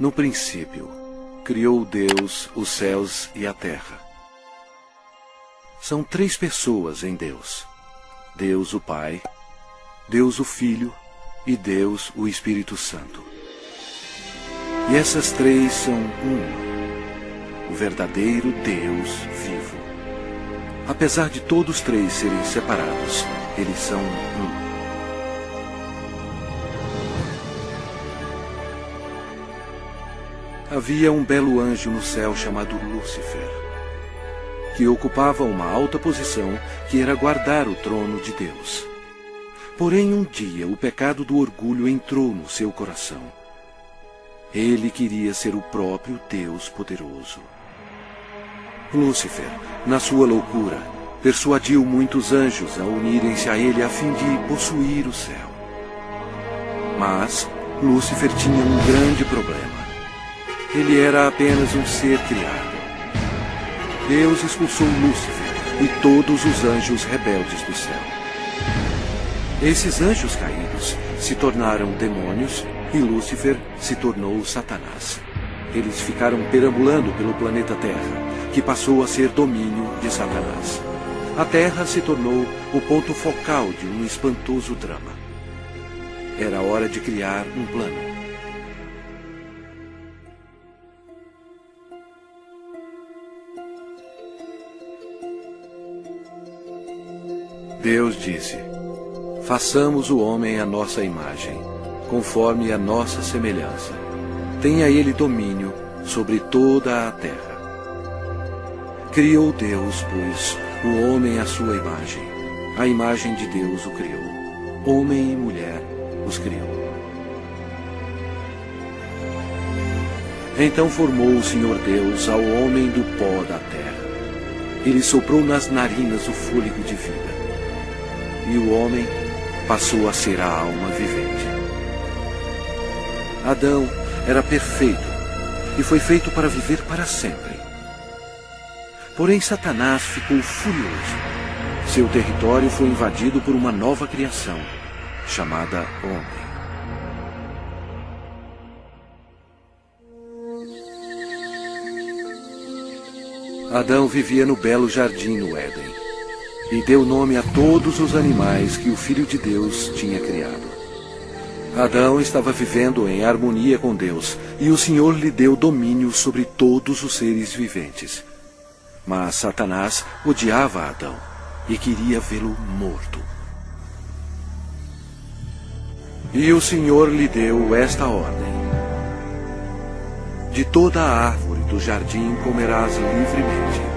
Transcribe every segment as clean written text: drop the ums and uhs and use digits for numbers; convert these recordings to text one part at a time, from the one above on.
No princípio, criou Deus os céus e a terra. São três pessoas em Deus: Deus o Pai, Deus o Filho e Deus o Espírito Santo. E essas três são uma, o verdadeiro Deus vivo. Apesar de todos três serem separados, eles são um. Havia um belo anjo no céu chamado Lúcifer, que ocupava uma alta posição que era guardar o trono de Deus. Porém, um dia o pecado do orgulho entrou no seu coração. Ele queria ser o próprio Deus poderoso. Lúcifer, na sua loucura, persuadiu muitos anjos a unirem-se a ele a fim de possuir o céu. Mas Lúcifer tinha um grande problema. Ele era apenas um ser criado. Deus expulsou Lúcifer e todos os anjos rebeldes do céu. Esses anjos caídos se tornaram demônios e Lúcifer se tornou Satanás. Eles ficaram perambulando pelo planeta Terra, que passou a ser domínio de Satanás. A Terra se tornou o ponto focal de um espantoso drama. Era hora de criar um plano. Deus disse: façamos o homem à nossa imagem, conforme a nossa semelhança. Tenha ele domínio sobre toda a terra. Criou Deus, pois, o homem à sua imagem. A imagem de Deus o criou. Homem e mulher os criou. Então formou o Senhor Deus ao homem do pó da terra. Ele soprou nas narinas o fôlego de vida. E o homem passou a ser a alma vivente. Adão era perfeito e foi feito para viver para sempre. Porém, Satanás ficou furioso. Seu território foi invadido por uma nova criação, chamada homem. Adão vivia no belo jardim no Éden e deu nome a todos os animais que o Filho de Deus tinha criado. Adão estava vivendo em harmonia com Deus, e o Senhor lhe deu domínio sobre todos os seres viventes. Mas Satanás odiava Adão e queria vê-lo morto. E o Senhor lhe deu esta ordem: de toda a árvore do jardim comerás livremente,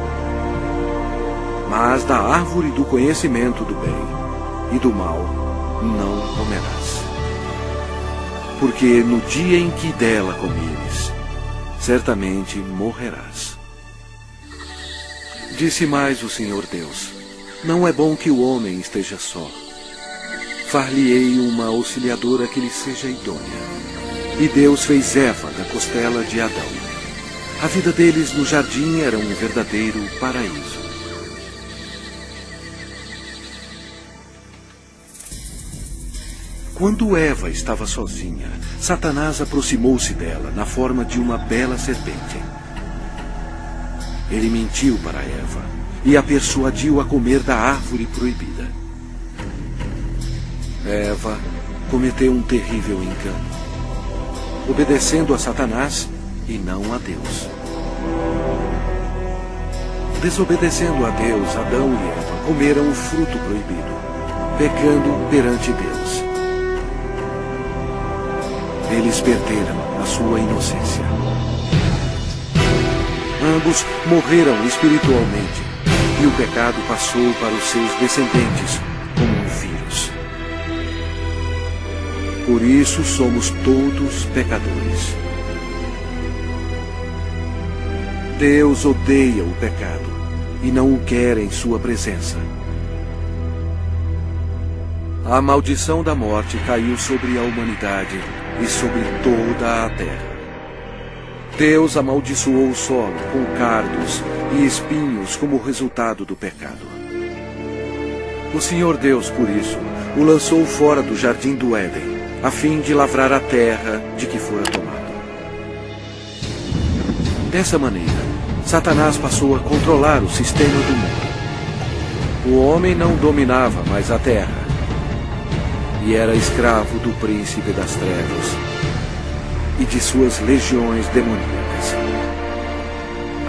mas da árvore do conhecimento do bem e do mal não comerás. Porque no dia em que dela comeres, certamente morrerás. Disse mais o Senhor Deus: não é bom que o homem esteja só. Far-lhe-ei uma auxiliadora que lhe seja idônea. E Deus fez Eva da costela de Adão. A vida deles no jardim era um verdadeiro paraíso. Quando Eva estava sozinha, Satanás aproximou-se dela na forma de uma bela serpente. Ele mentiu para Eva e a persuadiu a comer da árvore proibida. Eva cometeu um terrível engano, obedecendo a Satanás e não a Deus. Desobedecendo a Deus, Adão e Eva comeram o fruto proibido, pecando perante Deus. Eles perderam a sua inocência. Ambos morreram espiritualmente, e o pecado passou para os seus descendentes como um vírus. Por isso somos todos pecadores. Deus odeia o pecado e não o quer em sua presença. A maldição da morte caiu sobre a humanidade e sobre toda a terra. Deus amaldiçoou o solo com cardos e espinhos como resultado do pecado. O Senhor Deus, por isso, o lançou fora do jardim do Éden, a fim de lavrar a terra de que fora tomado. Dessa maneira, Satanás passou a controlar o sistema do mundo. O homem não dominava mais a terra e era escravo do príncipe das trevas e de suas legiões demoníacas.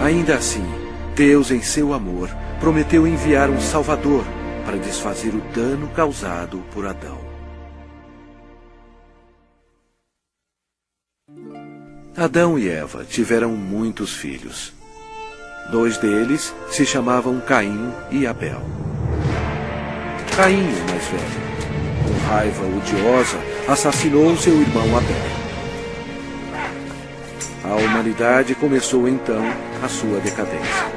Ainda assim, Deus, em seu amor, prometeu enviar um Salvador para desfazer o dano causado por Adão. Adão e Eva tiveram muitos filhos. 2 deles se chamavam Caim e Abel. Caim, o mais velho, com raiva odiosa, assassinou seu irmão Abel. A humanidade começou então a sua decadência.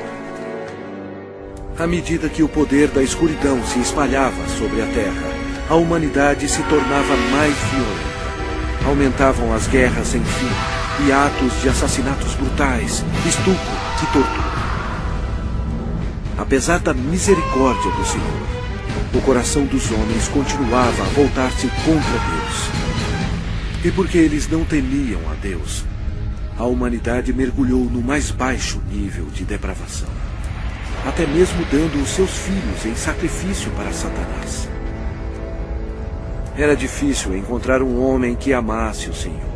À medida que o poder da escuridão se espalhava sobre a terra, a humanidade se tornava mais violenta. Aumentavam as guerras sem fim e atos de assassinatos brutais, estupro e tortura. Apesar da misericórdia do Senhor, o coração dos homens continuava a voltar-se contra Deus. E porque eles não temiam a Deus, a humanidade mergulhou no mais baixo nível de depravação, até mesmo dando os seus filhos em sacrifício para Satanás. Era difícil encontrar um homem que amasse o Senhor.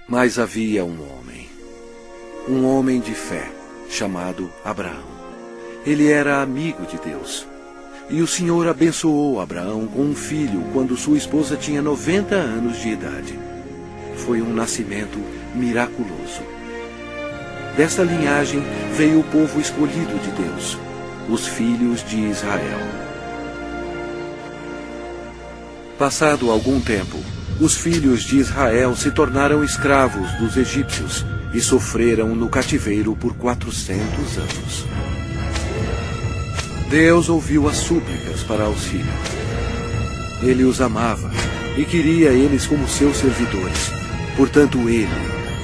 Mas havia um homem de fé, chamado Abraão. Ele era amigo de Deus. E o Senhor abençoou Abraão com um filho quando sua esposa tinha 90 anos de idade. Foi um nascimento miraculoso. Desta linhagem veio o povo escolhido de Deus, os filhos de Israel. Passado algum tempo, os filhos de Israel se tornaram escravos dos egípcios e sofreram no cativeiro por 400 anos. Deus ouviu as súplicas para auxílio. Ele os amava e queria eles como seus servidores. Portanto, ele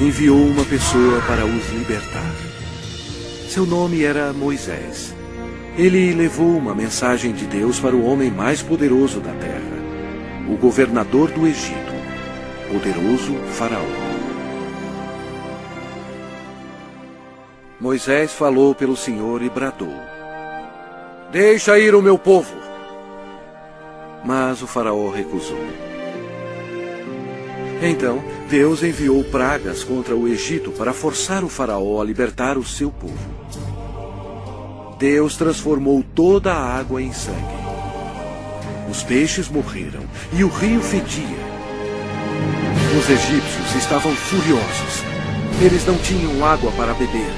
enviou uma pessoa para os libertar. Seu nome era Moisés. Ele levou uma mensagem de Deus para o homem mais poderoso da terra, o governador do Egito, poderoso Faraó. Moisés falou pelo Senhor e bradou: "Deixa ir o meu povo." Mas o Faraó recusou. Então, Deus enviou pragas contra o Egito para forçar o Faraó a libertar o seu povo. Deus transformou toda a água em sangue. Os peixes morreram e o rio fedia. Os egípcios estavam furiosos. Eles não tinham água para beber.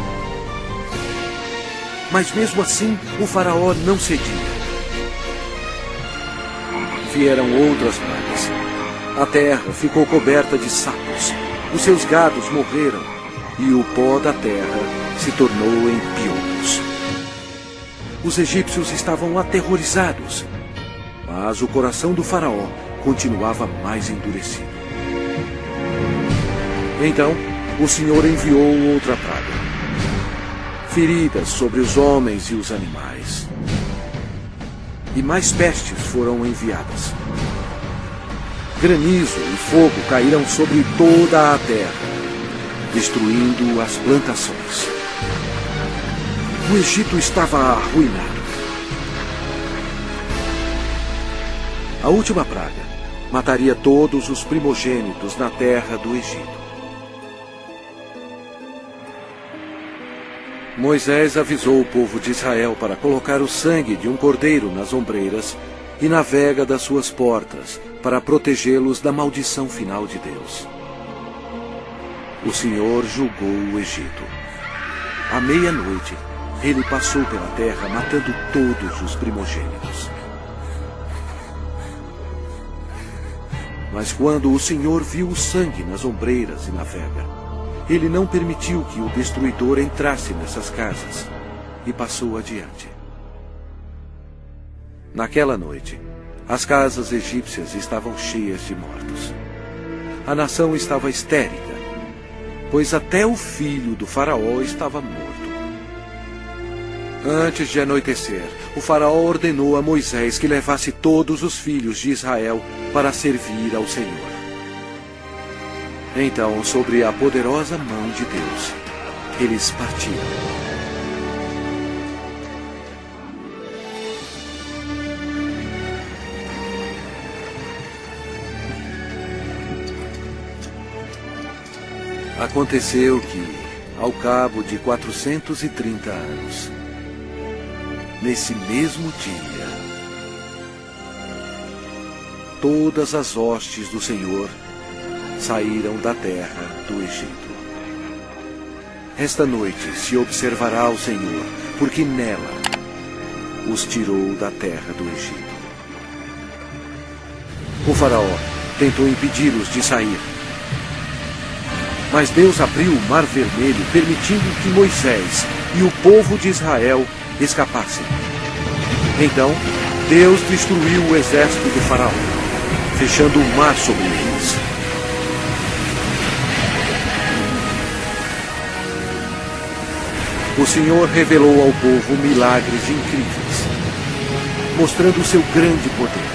Mas mesmo assim, o Faraó não cedia. Vieram outras pragas. A terra ficou coberta de sapos. Os seus gados morreram e o pó da terra se tornou em piolhos. Os egípcios estavam aterrorizados, mas o coração do Faraó continuava mais endurecido. Então, o Senhor enviou outra praga: feridas sobre os homens e os animais. E mais pestes foram enviadas. Granizo e fogo caíram sobre toda a terra, destruindo as plantações. O Egito estava arruinado. A última praga mataria todos os primogênitos na terra do Egito. Moisés avisou o povo de Israel para colocar o sangue de um cordeiro nas ombreiras e na vega das suas portas, para protegê-los da maldição final de Deus. O Senhor julgou o Egito. À meia-noite, ele passou pela terra matando todos os primogênitos. Mas quando o Senhor viu o sangue nas ombreiras e na vega, ele não permitiu que o destruidor entrasse nessas casas e passou adiante. Naquela noite, as casas egípcias estavam cheias de mortos. A nação estava histérica, pois até o filho do Faraó estava morto. Antes de anoitecer, o faraó ordenou a Moisés que levasse todos os filhos de Israel para servir ao Senhor. Então, sobre a poderosa mão de Deus, eles partiram. Aconteceu que, ao cabo de 430 anos, nesse mesmo dia, todas as hostes do Senhor saíram da terra do Egito. Esta noite se observará o Senhor, porque nela os tirou da terra do Egito. O faraó tentou impedi-los de sair, mas Deus abriu o Mar Vermelho, permitindo que Moisés e o povo de Israel escapassem. Então, Deus destruiu o exército do faraó, fechando o mar sobre eles. O Senhor revelou ao povo milagres incríveis, mostrando o seu grande poder.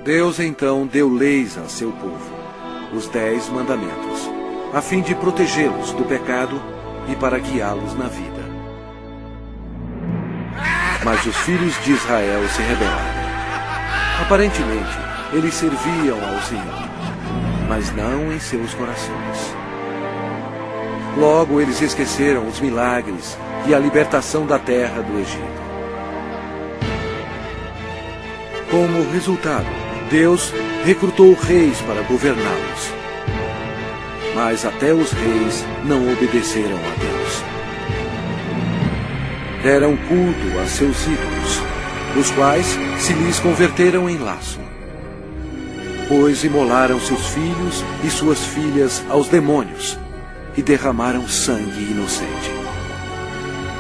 Deus então deu leis a seu povo, os 10 mandamentos, a fim de protegê-los do pecado e para guiá-los na vida. Mas os filhos de Israel se rebelaram. Aparentemente, eles serviam ao Senhor, mas não em seus corações. Logo, eles esqueceram os milagres e a libertação da terra do Egito. Como resultado, Deus recrutou reis para governá-los. Mas até os reis não obedeceram a Deus. Deram culto a seus ídolos, os quais se lhes converteram em laço. Pois imolaram seus filhos e suas filhas aos demônios e derramaram sangue inocente.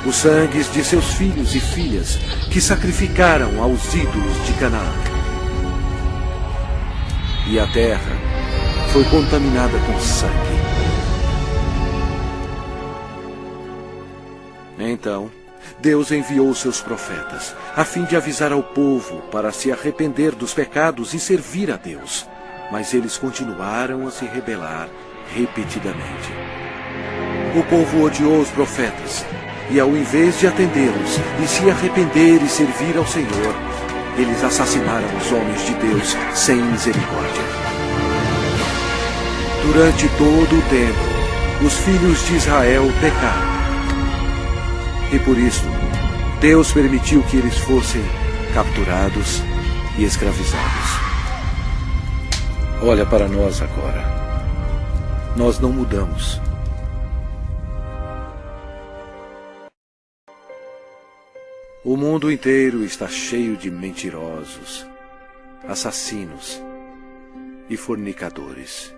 Os sangues de seus filhos e filhas que sacrificaram aos ídolos de Canaã. E a terra foi contaminada com sangue. Então, Deus enviou seus profetas, a fim de avisar ao povo para se arrepender dos pecados e servir a Deus. Mas eles continuaram a se rebelar repetidamente. O povo odiou os profetas, e ao invés de atendê-los e se arrepender e servir ao Senhor, eles assassinaram os homens de Deus sem misericórdia. Durante todo o tempo, os filhos de Israel pecaram. E por isso, Deus permitiu que eles fossem capturados e escravizados. Olha para nós agora. Nós não mudamos. O mundo inteiro está cheio de mentirosos, assassinos e fornicadores.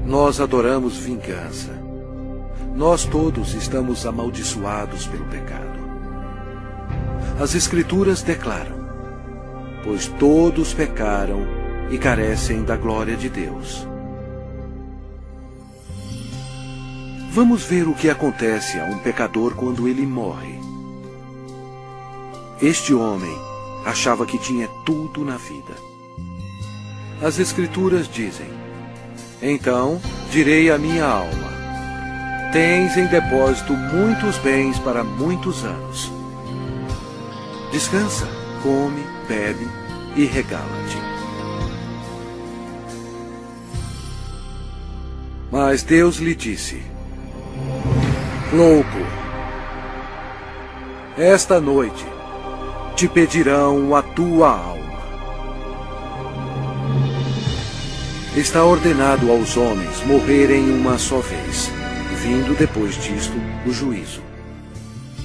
Nós adoramos vingança. Nós todos estamos amaldiçoados pelo pecado. As Escrituras declaram: pois todos pecaram e carecem da glória de Deus. Vamos ver o que acontece a um pecador quando ele morre. Este homem achava que tinha tudo na vida. As Escrituras dizem: então direi à minha alma: tens em depósito muitos bens para muitos anos. Descansa, come, bebe e regala-te. Mas Deus lhe disse: louco, esta noite te pedirão a tua alma. Está ordenado aos homens morrerem uma só vez, vindo depois disto o juízo.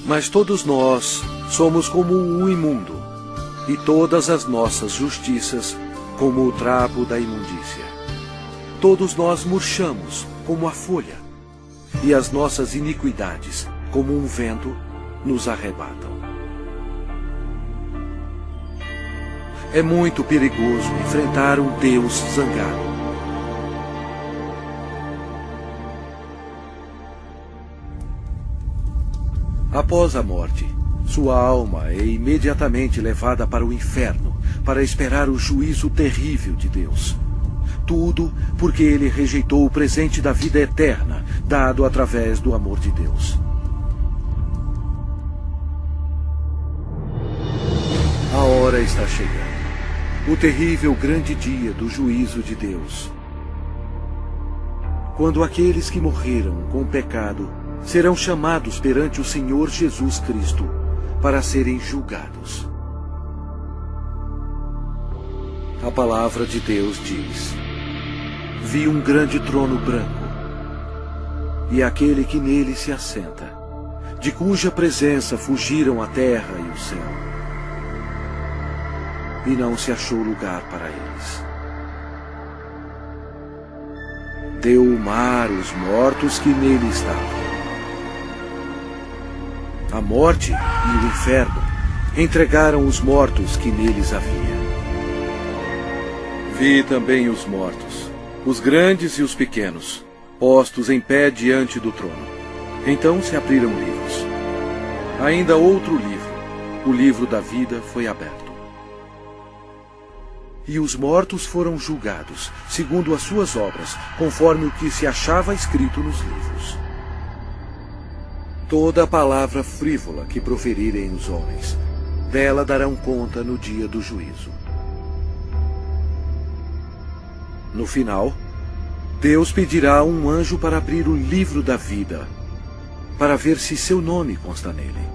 Mas todos nós somos como o imundo, e todas as nossas justiças como o trapo da imundícia. Todos nós murchamos como a folha, e as nossas iniquidades, como um vento, nos arrebatam. É muito perigoso enfrentar um Deus zangado. Após a morte, sua alma é imediatamente levada para o inferno para esperar o juízo terrível de Deus. Tudo porque ele rejeitou o presente da vida eterna, dado através do amor de Deus. A hora está chegando. O terrível grande dia do juízo de Deus. Quando aqueles que morreram com o pecado serão chamados perante o Senhor Jesus Cristo para serem julgados. A palavra de Deus diz: vi um grande trono branco, e aquele que nele se assenta, de cuja presença fugiram a terra e o céu. E não se achou lugar para eles. Deu o mar os mortos que nele estavam. A morte e o inferno entregaram os mortos que neles havia. Vi também os mortos, os grandes e os pequenos, postos em pé diante do trono. Então se abriram livros. Ainda outro livro, o livro da vida, foi aberto. E os mortos foram julgados, segundo as suas obras, conforme o que se achava escrito nos livros. Toda palavra frívola que proferirem os homens, dela darão conta no dia do juízo. No final, Deus pedirá a um anjo para abrir o livro da vida, para ver se seu nome consta nele.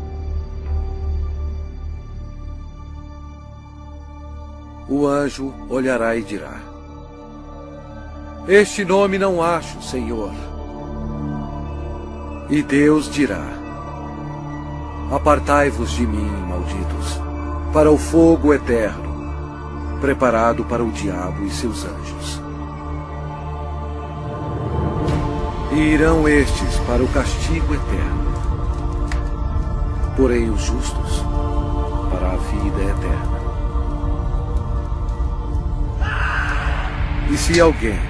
O anjo olhará e dirá: este nome não acho, Senhor. E Deus dirá: apartai-vos de mim, malditos, para o fogo eterno, preparado para o diabo e seus anjos. E irão estes para o castigo eterno, porém os justos para a vida eterna. E se alguém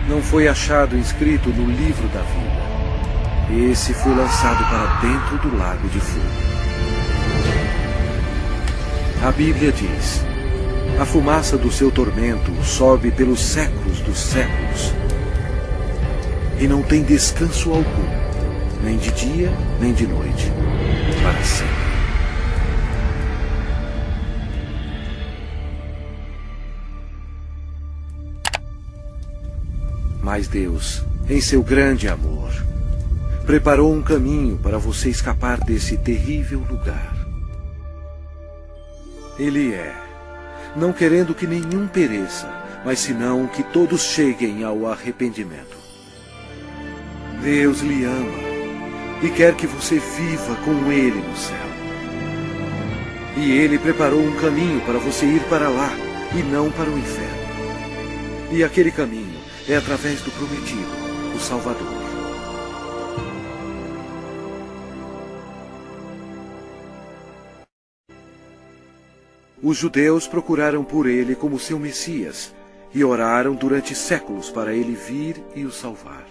não foi achado inscrito no livro da vida, esse foi lançado para dentro do lago de fogo. A Bíblia diz: a fumaça do seu tormento sobe pelos séculos dos séculos, e não tem descanso algum, nem de dia, nem de noite, para sempre. Mas Deus, em seu grande amor, preparou um caminho para você escapar desse terrível lugar. Ele não querendo que nenhum pereça, mas senão que todos cheguem ao arrependimento. Deus lhe ama e quer que você viva com Ele no céu. E Ele preparou um caminho para você ir para lá e não para o inferno. E aquele caminho é através do prometido, o Salvador. Os judeus procuraram por ele como seu Messias e oraram durante séculos para ele vir e o salvar.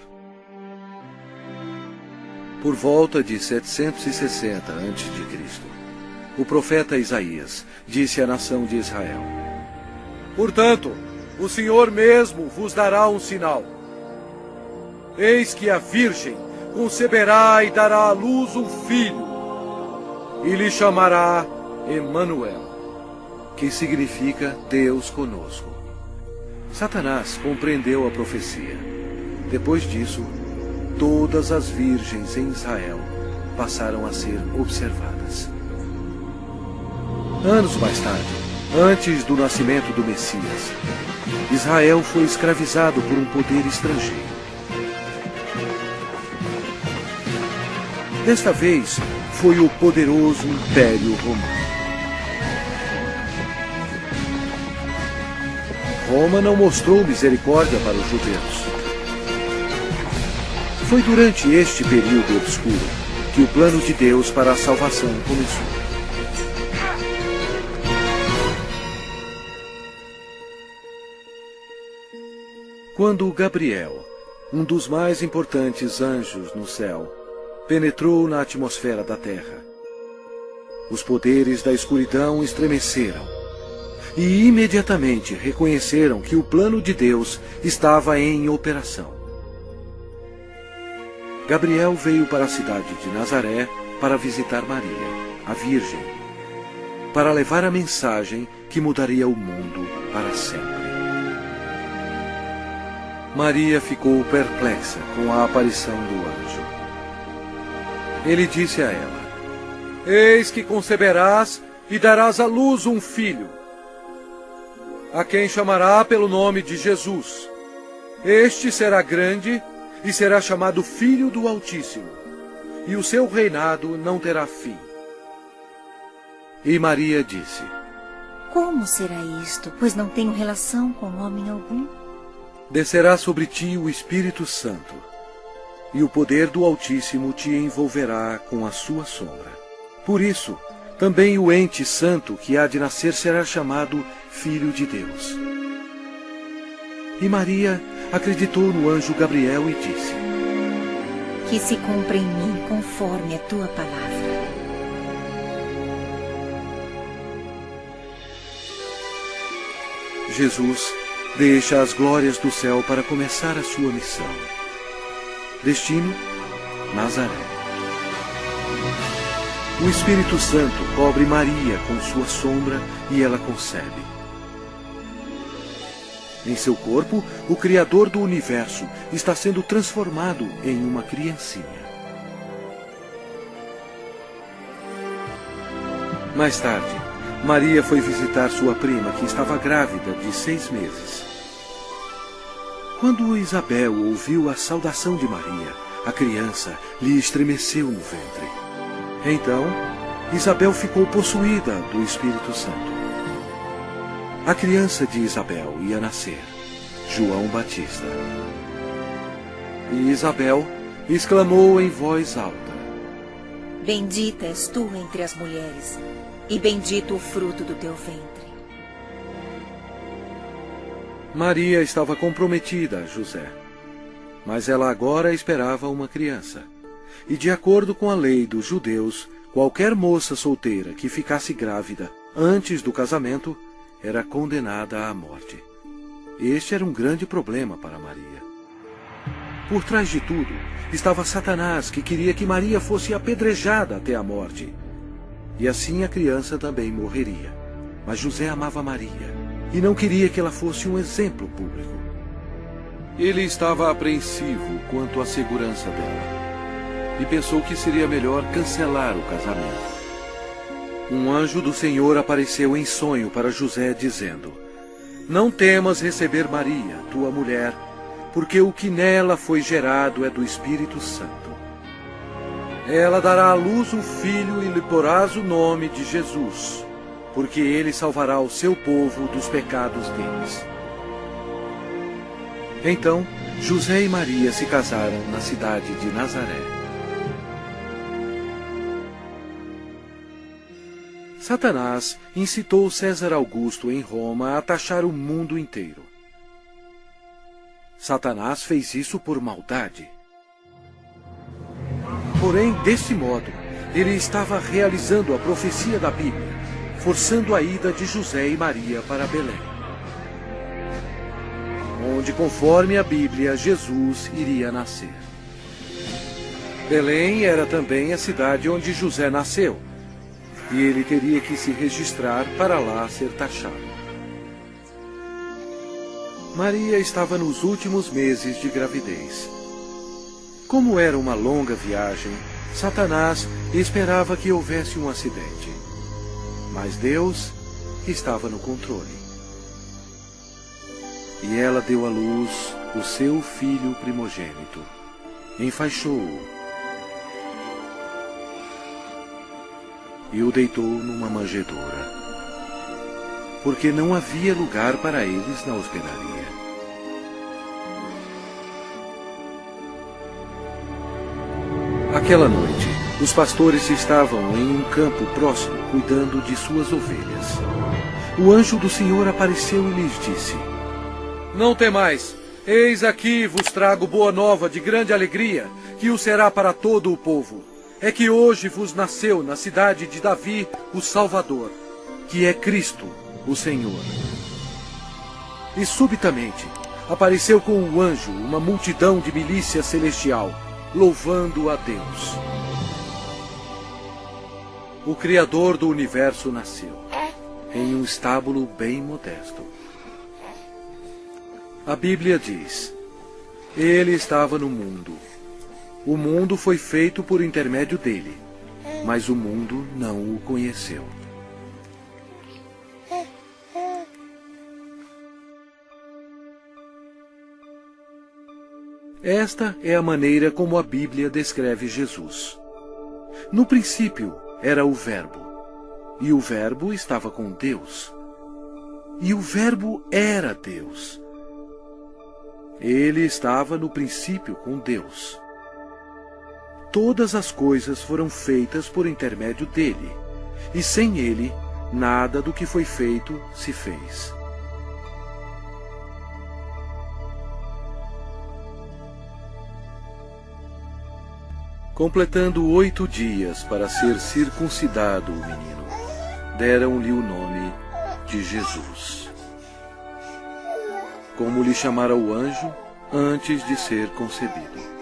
Por volta de 760 a.C., o profeta Isaías disse à nação de Israel: portanto, o Senhor mesmo vos dará um sinal. Eis que a Virgem conceberá e dará à luz um filho, e lhe chamará Emanuel, que significa Deus conosco. Satanás compreendeu a profecia. Depois disso, todas as virgens em Israel passaram a ser observadas. Anos mais tarde, antes do nascimento do Messias, Israel foi escravizado por um poder estrangeiro. Desta vez, foi o poderoso Império Romano. Roma não mostrou misericórdia para os judeus. Foi durante este período obscuro que o plano de Deus para a salvação começou. Quando Gabriel, um dos mais importantes anjos no céu, penetrou na atmosfera da terra, os poderes da escuridão estremeceram e imediatamente reconheceram que o plano de Deus estava em operação. Gabriel veio para a cidade de Nazaré para visitar Maria, a Virgem, para levar a mensagem que mudaria o mundo para sempre. Maria ficou perplexa com a aparição do anjo. Ele disse a ela: Eis que conceberás e darás à luz um filho, a quem chamará pelo nome de Jesus. Este será grande e será chamado Filho do Altíssimo, e o seu reinado não terá fim. E Maria disse: Como será isto, pois não tenho relação com homem algum? Descerá sobre ti o Espírito Santo, e o poder do Altíssimo te envolverá com a sua sombra. Por isso, também o ente santo que há de nascer será chamado Filho de Deus. E Maria acreditou no anjo Gabriel e disse: Que se cumpra em mim conforme a tua palavra. Jesus deixa as glórias do céu para começar a sua missão. Destino: Nazaré. O Espírito Santo cobre Maria com sua sombra e ela concebe. Em seu corpo, o Criador do universo está sendo transformado em uma criancinha. Mais tarde, Maria foi visitar sua prima, que estava grávida de 6 meses. Quando Isabel ouviu a saudação de Maria, a criança lhe estremeceu no ventre. Então, Isabel ficou possuída do Espírito Santo. A criança de Isabel ia nascer, João Batista. E Isabel exclamou em voz alta: Bendita és tu entre as mulheres, e bendito o fruto do teu ventre. Maria estava comprometida a José, mas ela agora esperava uma criança. E de acordo com a lei dos judeus, qualquer moça solteira que ficasse grávida antes do casamento era condenada à morte. Este era um grande problema para Maria. Por trás de tudo estava Satanás, que queria que Maria fosse apedrejada até a morte. E assim a criança também morreria. Mas José amava Maria e não queria que ela fosse um exemplo público. Ele estava apreensivo quanto à segurança dela e pensou que seria melhor cancelar o casamento. Um anjo do Senhor apareceu em sonho para José, dizendo: Não temas receber Maria, tua mulher, porque o que nela foi gerado é do Espírito Santo. Ela dará à luz um filho e lhe porás o nome de Jesus, porque ele salvará o seu povo dos pecados deles. Então, José e Maria se casaram na cidade de Nazaré. Satanás incitou César Augusto em Roma a taxar o mundo inteiro. Satanás fez isso por maldade. Porém, desse modo, ele estava realizando a profecia da Bíblia, forçando a ida de José e Maria para Belém, onde, conforme a Bíblia, Jesus iria nascer. Belém era também a cidade onde José nasceu, e ele teria que se registrar para lá ser taxado. Maria estava nos últimos meses de gravidez. Como era uma longa viagem, Satanás esperava que houvesse um acidente. Mas Deus estava no controle. E ela deu à luz o seu filho primogênito. Enfaixou-o e o deitou numa manjedoura, porque não havia lugar para eles na hospedaria. Aquela noite, os pastores estavam em um campo próximo, cuidando de suas ovelhas. O anjo do Senhor apareceu e lhes disse: Não temais, Eis aqui vos trago boa nova de grande alegria, que o será para todo o povo. É que hoje vos nasceu na cidade de Davi o Salvador, que é Cristo, o Senhor. E subitamente apareceu com um anjo uma multidão de milícia celestial, louvando a Deus. O Criador do universo nasceu, em um estábulo bem modesto. A Bíblia diz: Ele estava no mundo. O mundo foi feito por intermédio dele, mas o mundo não o conheceu. Esta é a maneira como a Bíblia descreve Jesus. No princípio era o Verbo, e o Verbo estava com Deus, e o Verbo era Deus. Ele estava no princípio com Deus. Todas as coisas foram feitas por intermédio dele, e sem ele, nada do que foi feito se fez. Completando 8 dias para ser circuncidado o menino, deram-lhe o nome de Jesus, como lhe chamara o anjo antes de ser concebido.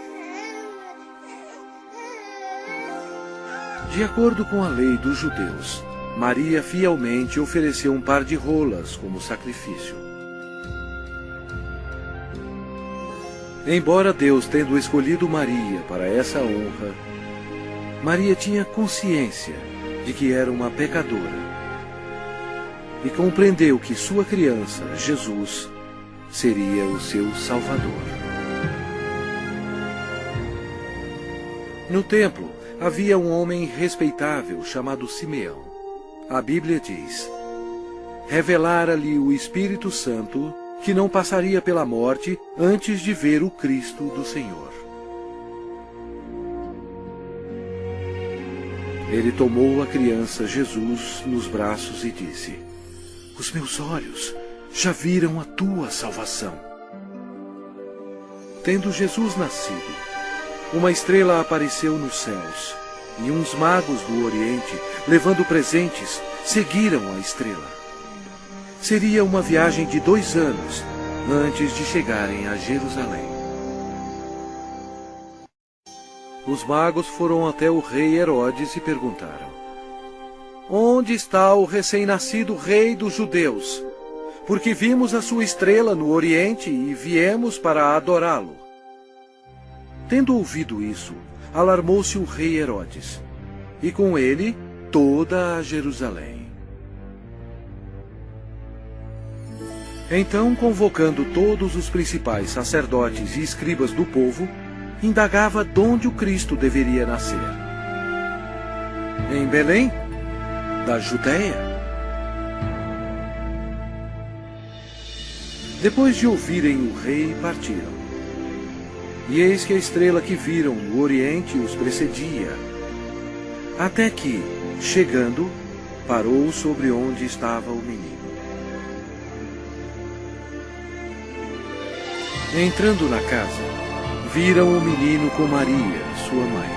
De acordo com a lei dos judeus, Maria fielmente ofereceu um par de rolas como sacrifício. Embora Deus tendo escolhido Maria para essa honra, Maria tinha consciência de que era uma pecadora e compreendeu que sua criança, Jesus, seria o seu Salvador. No templo havia um homem respeitável chamado Simeão. A Bíblia diz: revelara-lhe o Espírito Santo que não passaria pela morte antes de ver o Cristo do Senhor. Ele tomou a criança Jesus nos braços e disse: os meus olhos já viram a tua salvação. Tendo Jesus nascido, uma estrela apareceu nos céus, e uns magos do Oriente, levando presentes, seguiram a estrela. Seria uma viagem de 2 anos antes de chegarem a Jerusalém. Os magos foram até o rei Herodes e perguntaram: onde está o recém-nascido rei dos judeus? Porque vimos a sua estrela no Oriente e viemos para adorá-lo. Tendo ouvido isso, alarmou-se o rei Herodes, e com ele toda a Jerusalém. Então, convocando todos os principais sacerdotes e escribas do povo, indagava donde o Cristo deveria nascer. Em Belém, da Judéia. Depois de ouvirem o rei, partiram. E eis que a estrela que viram no Oriente os precedia, até que, chegando, parou sobre onde estava o menino. Entrando na casa, viram o menino com Maria, sua mãe.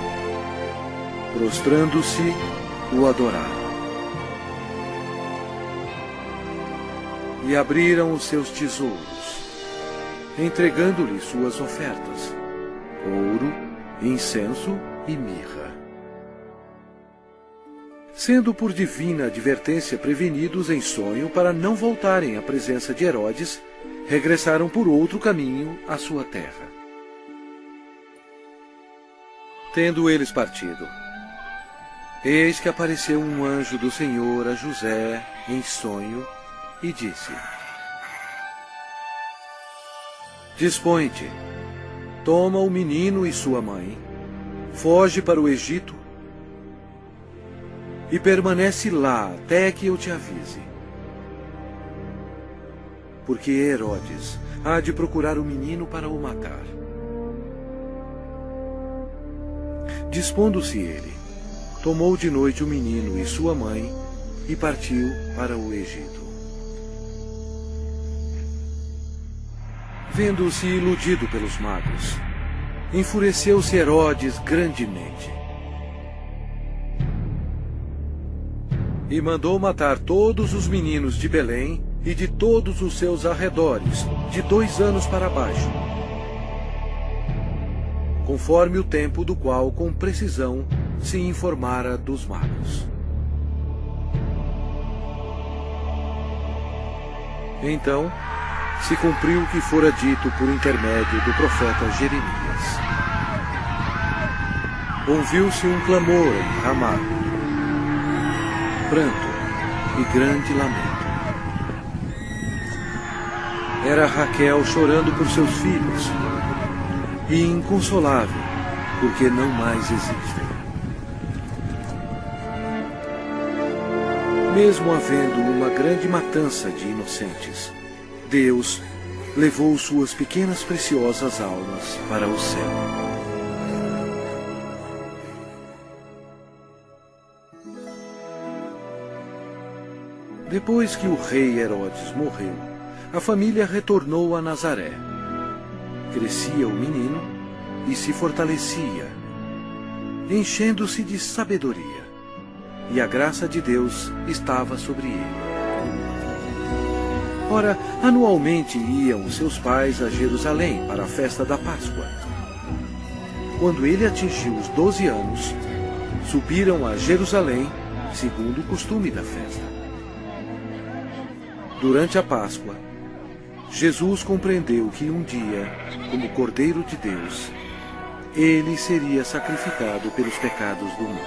Prostrando-se, o adoraram. E abriram os seus tesouros, entregando-lhe suas ofertas: ouro, incenso e mirra. Sendo por divina advertência prevenidos em sonho para não voltarem à presença de Herodes, regressaram por outro caminho à sua terra. Tendo eles partido, eis que apareceu um anjo do Senhor a José em sonho e disse: dispõe-te, toma o menino e sua mãe, foge para o Egito e permanece lá até que eu te avise. Porque Herodes há de procurar o menino para o matar. Dispondo-se ele, tomou de noite o menino e sua mãe e partiu para o Egito. Vendo-se iludido pelos magos, enfureceu-se Herodes grandemente e mandou matar todos os meninos de Belém e de todos os seus arredores, de 2 anos para baixo, conforme o tempo do qual com precisão se informara dos magos. Então se cumpriu o que fora dito por intermédio do profeta Jeremias. Ouviu-se um clamor em Ramá, pranto e grande lamento. Era Raquel chorando por seus filhos, e inconsolável, porque não mais existem. Mesmo havendo uma grande matança de inocentes, Deus levou suas pequenas preciosas almas para o céu. Depois que o rei Herodes morreu, a família retornou a Nazaré. Crescia o menino e se fortalecia, enchendo-se de sabedoria, e a graça de Deus estava sobre ele. Ora, anualmente iam seus pais a Jerusalém para a festa da Páscoa. Quando ele atingiu os 12 anos, subiram a Jerusalém, segundo o costume da festa. Durante a Páscoa, Jesus compreendeu que um dia, como Cordeiro de Deus, ele seria sacrificado pelos pecados do mundo.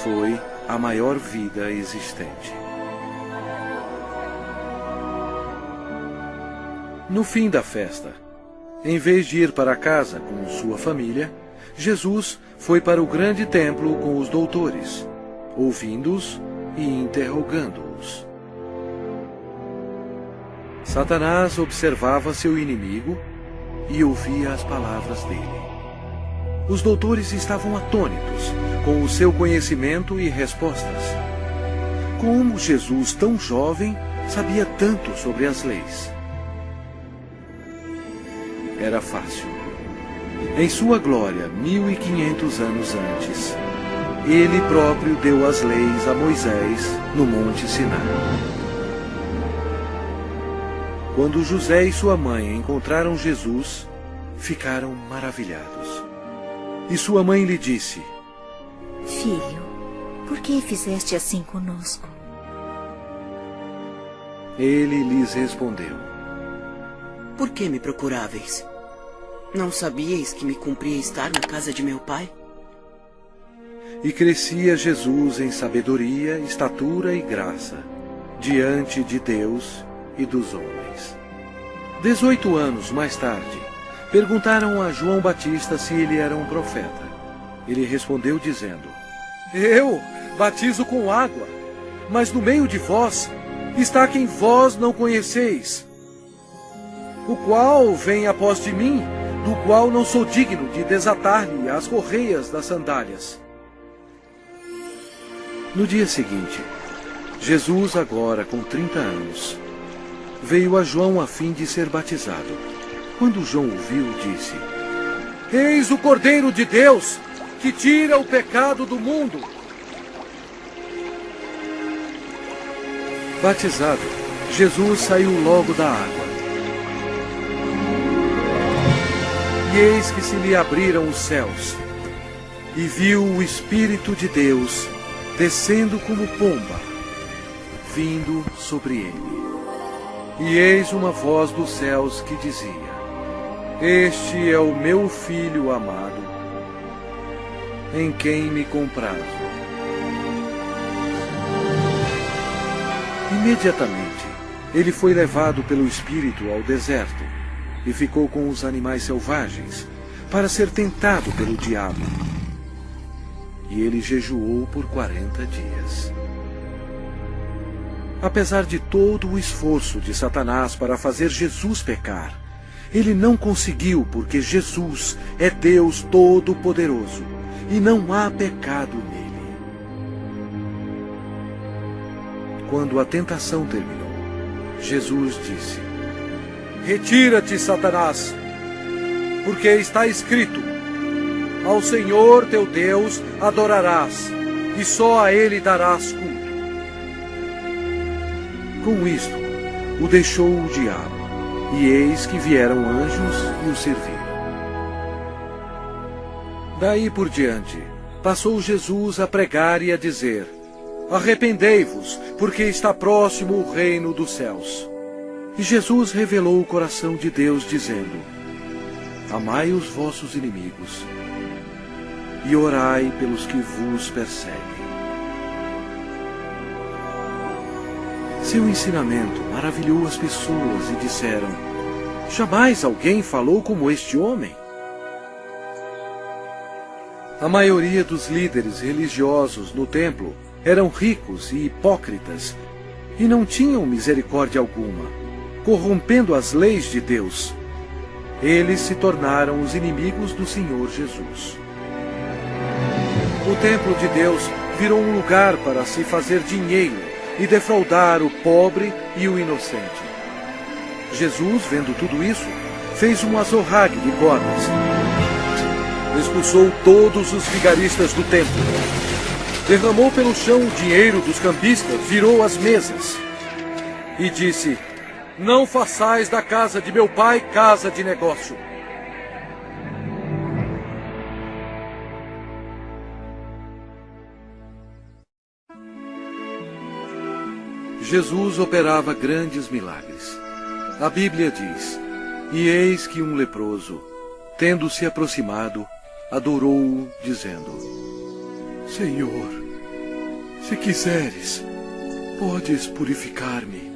Foi a maior vida existente. No fim da festa, em vez de ir para casa com sua família, Jesus foi para o grande templo com os doutores, ouvindo-os e interrogando-os. Satanás observava seu inimigo e ouvia as palavras dele. Os doutores estavam atônitos com o seu conhecimento e respostas. Como Jesus, tão jovem, sabia tanto sobre as leis? Era fácil. Em sua glória, 1500 anos antes, ele próprio deu as leis a Moisés no Monte Sinai. Quando José e sua mãe encontraram Jesus, ficaram maravilhados. E sua mãe lhe disse: Filho, por que fizeste assim conosco? Ele lhes respondeu: Por que me procuráveis? Não sabíeis que me cumpria estar na casa de meu pai? E crescia Jesus em sabedoria, estatura e graça, diante de Deus e dos homens. 18 anos mais tarde, perguntaram a João Batista se ele era um profeta. Ele respondeu dizendo: Eu batizo com água, mas no meio de vós está quem vós não conheceis, o qual vem após de mim, do qual não sou digno de desatar-lhe as correias das sandálias. No dia seguinte, Jesus, agora com 30 anos, veio a João a fim de ser batizado. Quando João o viu, disse: Eis o Cordeiro de Deus, que tira o pecado do mundo. Batizado, Jesus saiu logo da água. E eis que se lhe abriram os céus, e viu o Espírito de Deus descendo como pomba, vindo sobre ele. E eis uma voz dos céus que dizia: Este é o meu Filho amado, em quem me comprazo. Imediatamente, ele foi levado pelo Espírito ao deserto e ficou com os animais selvagens, para ser tentado pelo diabo. E ele jejuou por 40 dias. Apesar de todo o esforço de Satanás para fazer Jesus pecar, ele não conseguiu, porque Jesus é Deus Todo-Poderoso e não há pecado nele. Quando a tentação terminou, Jesus disse: Retira-te, Satanás, porque está escrito: Ao Senhor teu Deus adorarás, e só a Ele darás culto. Com isto, o deixou o diabo, e eis que vieram anjos e o serviram. Daí por diante, passou Jesus a pregar e a dizer: Arrependei-vos, porque está próximo o reino dos céus. E Jesus revelou o coração de Deus, dizendo: Amai os vossos inimigos, e orai pelos que vos perseguem. Seu ensinamento maravilhou as pessoas e disseram: Jamais alguém falou como este homem. A maioria dos líderes religiosos no templo eram ricos e hipócritas e não tinham misericórdia alguma, corrompendo as leis de Deus. Eles se tornaram os inimigos do Senhor Jesus. O templo de Deus virou um lugar para se fazer dinheiro e defraudar o pobre e o inocente. Jesus, vendo tudo isso, fez um azorrague de cordas. Expulsou todos os vigaristas do templo. Derramou pelo chão o dinheiro dos cambistas, virou as mesas. E disse: Não façais da casa de meu pai casa de negócio. Jesus operava grandes milagres. A Bíblia diz: E eis que um leproso, tendo se aproximado, adorou-o, dizendo: Senhor, se quiseres, podes purificar-me.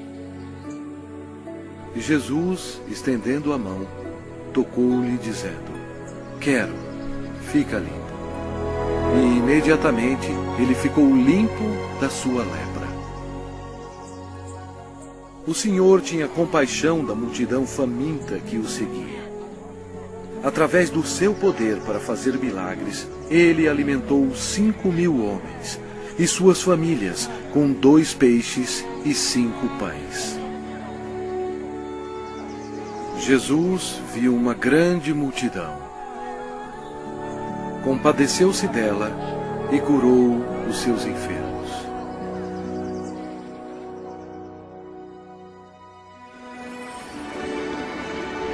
E Jesus, estendendo a mão, tocou-lhe, dizendo: Quero, fica limpo. E imediatamente ele ficou limpo da sua lepra. O Senhor tinha compaixão da multidão faminta que o seguia. Através do seu poder para fazer milagres, ele alimentou 5.000 homens e suas famílias com 2 peixes e 5 pães. Jesus viu uma grande multidão. Compadeceu-se dela e curou os seus enfermos.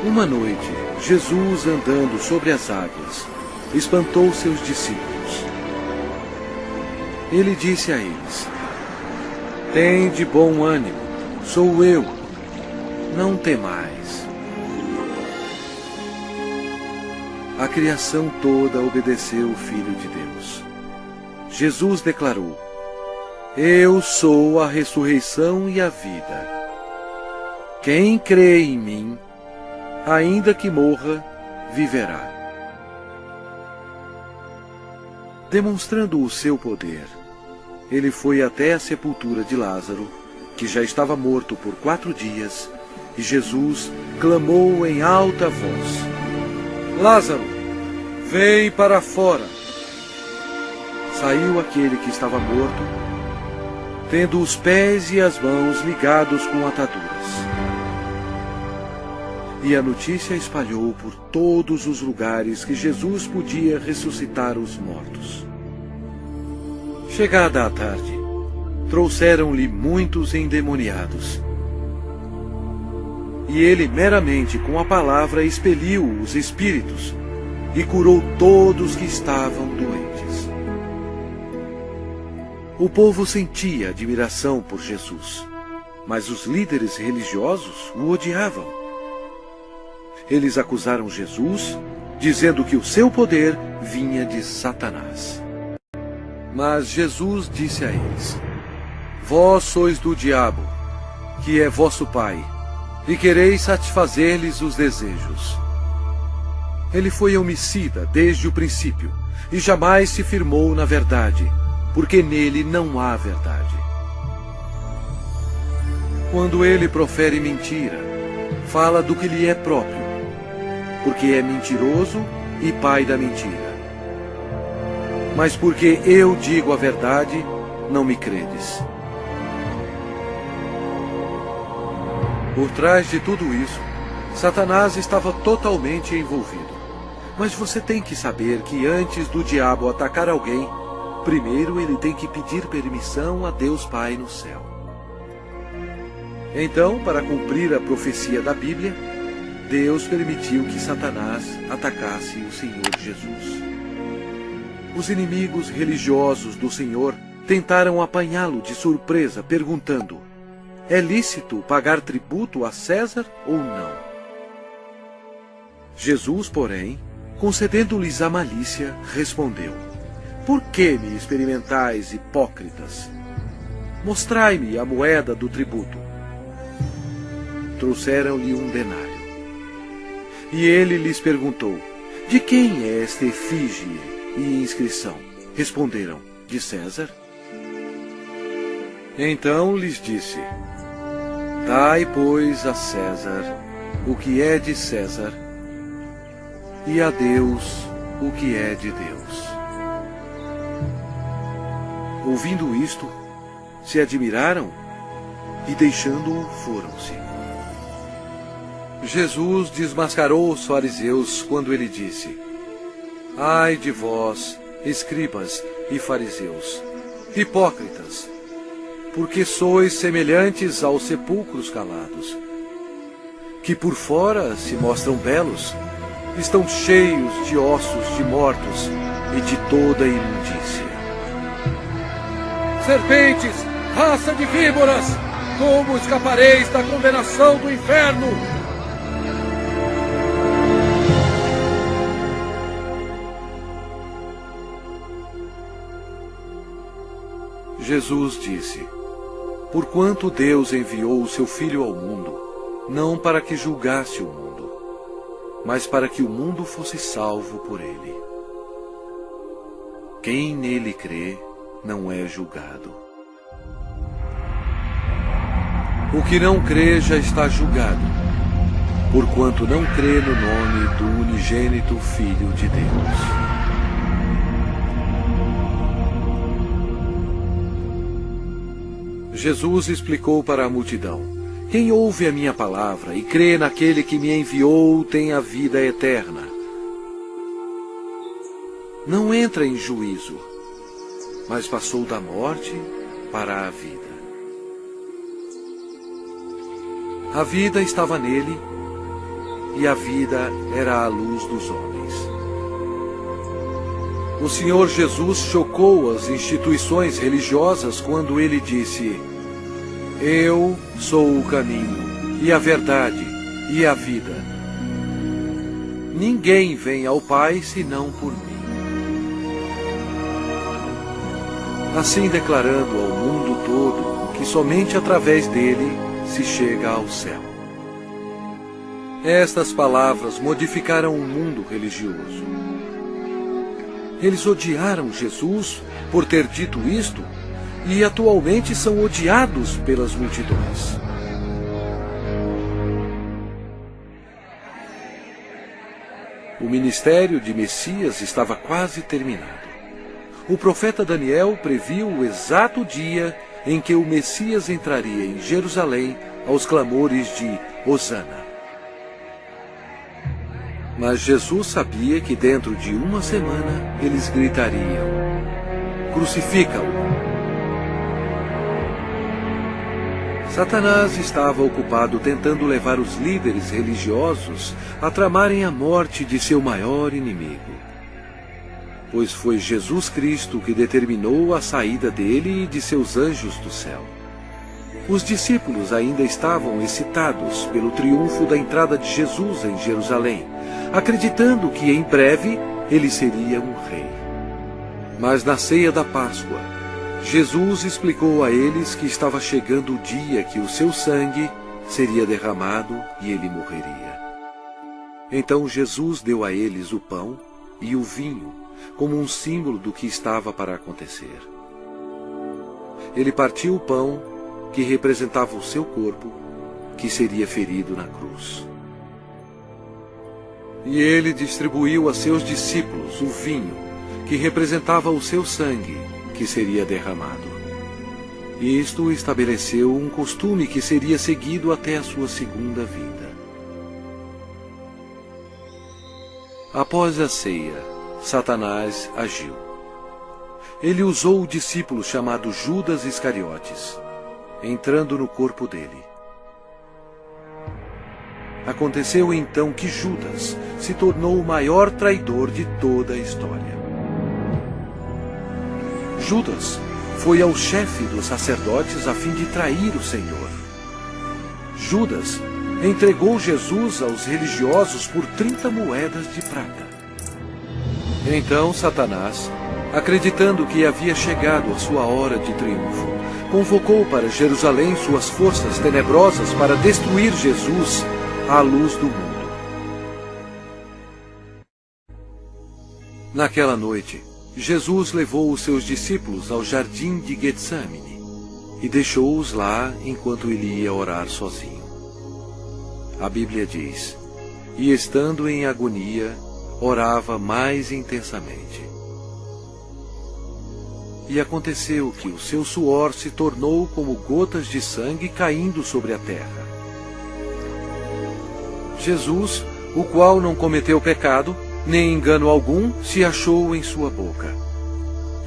Uma noite, Jesus, andando sobre as águas, espantou seus discípulos. Ele disse a eles: Tende bom ânimo, sou eu, não temais. A criação toda obedeceu o Filho de Deus. Jesus declarou: Eu sou a ressurreição e a vida. Quem crê em mim, ainda que morra, viverá. Demonstrando o seu poder, ele foi até a sepultura de Lázaro, que já estava morto por 4 dias, e Jesus clamou em alta voz: Lázaro, vem para fora! Saiu aquele que estava morto, tendo os pés e as mãos ligados com ataduras. E a notícia espalhou por todos os lugares que Jesus podia ressuscitar os mortos. Chegada a tarde, trouxeram-lhe muitos endemoniados. E ele meramente com a palavra expeliu os espíritos e curou todos que estavam doentes. O povo sentia admiração por Jesus, mas os líderes religiosos o odiavam. Eles acusaram Jesus, dizendo que o seu poder vinha de Satanás. Mas Jesus disse a eles: Vós sois do diabo, que é vosso pai, e quereis satisfazer-lhes os desejos. Ele foi homicida desde o princípio, e jamais se firmou na verdade, porque nele não há verdade. Quando ele profere mentira, fala do que lhe é próprio, porque é mentiroso e pai da mentira. Mas porque eu digo a verdade, não me credes. Por trás de tudo isso, Satanás estava totalmente envolvido. Mas você tem que saber que antes do diabo atacar alguém, primeiro ele tem que pedir permissão a Deus Pai no céu. Então, para cumprir a profecia da Bíblia, Deus permitiu que Satanás atacasse o Senhor Jesus. Os inimigos religiosos do Senhor tentaram apanhá-lo de surpresa, perguntando: é lícito pagar tributo a César ou não? Jesus, porém, concedendo-lhes a malícia, respondeu: por que me experimentais, hipócritas? Mostrai-me a moeda do tributo. Trouxeram-lhe um denário. E ele lhes perguntou: de quem é esta efígie e inscrição? Responderam: de César. Então lhes disse: dai, pois, a César o que é de César, e a Deus o que é de Deus. Ouvindo isto, se admiraram e, deixando-o, foram-se. Jesus desmascarou os fariseus quando ele disse: ai de vós, escribas e fariseus, hipócritas, porque sois semelhantes aos sepulcros calados, que por fora se mostram belos, estão cheios de ossos de mortos e de toda imundícia. Serpentes, raça de víboras, como escapareis da condenação do inferno? Jesus disse: porquanto Deus enviou o seu Filho ao mundo, não para que julgasse o mundo, mas para que o mundo fosse salvo por ele. Quem nele crê não é julgado. O que não crê já está julgado, porquanto não crê no nome do unigênito Filho de Deus. Jesus explicou para a multidão: quem ouve a minha palavra e crê naquele que me enviou tem a vida eterna. Não entra em juízo, mas passou da morte para a vida. A vida estava nele, e a vida era a luz dos homens. O Senhor Jesus chocou as instituições religiosas quando ele disse: eu sou o caminho, e a verdade, e a vida. Ninguém vem ao Pai senão por mim. Assim declarando ao mundo todo que somente através dele se chega ao céu. Estas palavras modificaram o mundo religioso. Eles odiaram Jesus por ter dito isto e atualmente são odiados pelas multidões. O ministério de Messias estava quase terminado. O profeta Daniel previu o exato dia em que o Messias entraria em Jerusalém aos clamores de Hosana. Mas Jesus sabia que dentro de uma semana eles gritariam: crucifica-o! Satanás estava ocupado tentando levar os líderes religiosos a tramarem a morte de seu maior inimigo. Pois foi Jesus Cristo que determinou a saída dele e de seus anjos do céu. Os discípulos ainda estavam excitados pelo triunfo da entrada de Jesus em Jerusalém, acreditando que em breve ele seria um rei. Mas na ceia da Páscoa, Jesus explicou a eles que estava chegando o dia que o seu sangue seria derramado e ele morreria. Então Jesus deu a eles o pão e o vinho, como um símbolo do que estava para acontecer. Ele partiu o pão, que representava o seu corpo, que seria ferido na cruz. E ele distribuiu a seus discípulos o vinho, que representava o seu sangue, que seria derramado. Isto estabeleceu um costume que seria seguido até a sua segunda vida. Após a ceia, Satanás agiu. Ele usou o discípulo chamado Judas Iscariotes, entrando no corpo dele. Aconteceu então que Judas se tornou o maior traidor de toda a história. Judas foi ao chefe dos sacerdotes a fim de trair o Senhor. Judas entregou Jesus aos religiosos por 30 moedas de prata. Então Satanás, acreditando que havia chegado a sua hora de triunfo, convocou para Jerusalém suas forças tenebrosas para destruir Jesus à luz do mundo. Naquela noite, Jesus levou os seus discípulos ao jardim de Getsamine e deixou-os lá enquanto ele ia orar sozinho. A Bíblia diz: e estando em agonia, orava mais intensamente. E aconteceu que o seu suor se tornou como gotas de sangue caindo sobre a terra. Jesus, o qual não cometeu pecado, nem engano algum se achou em sua boca.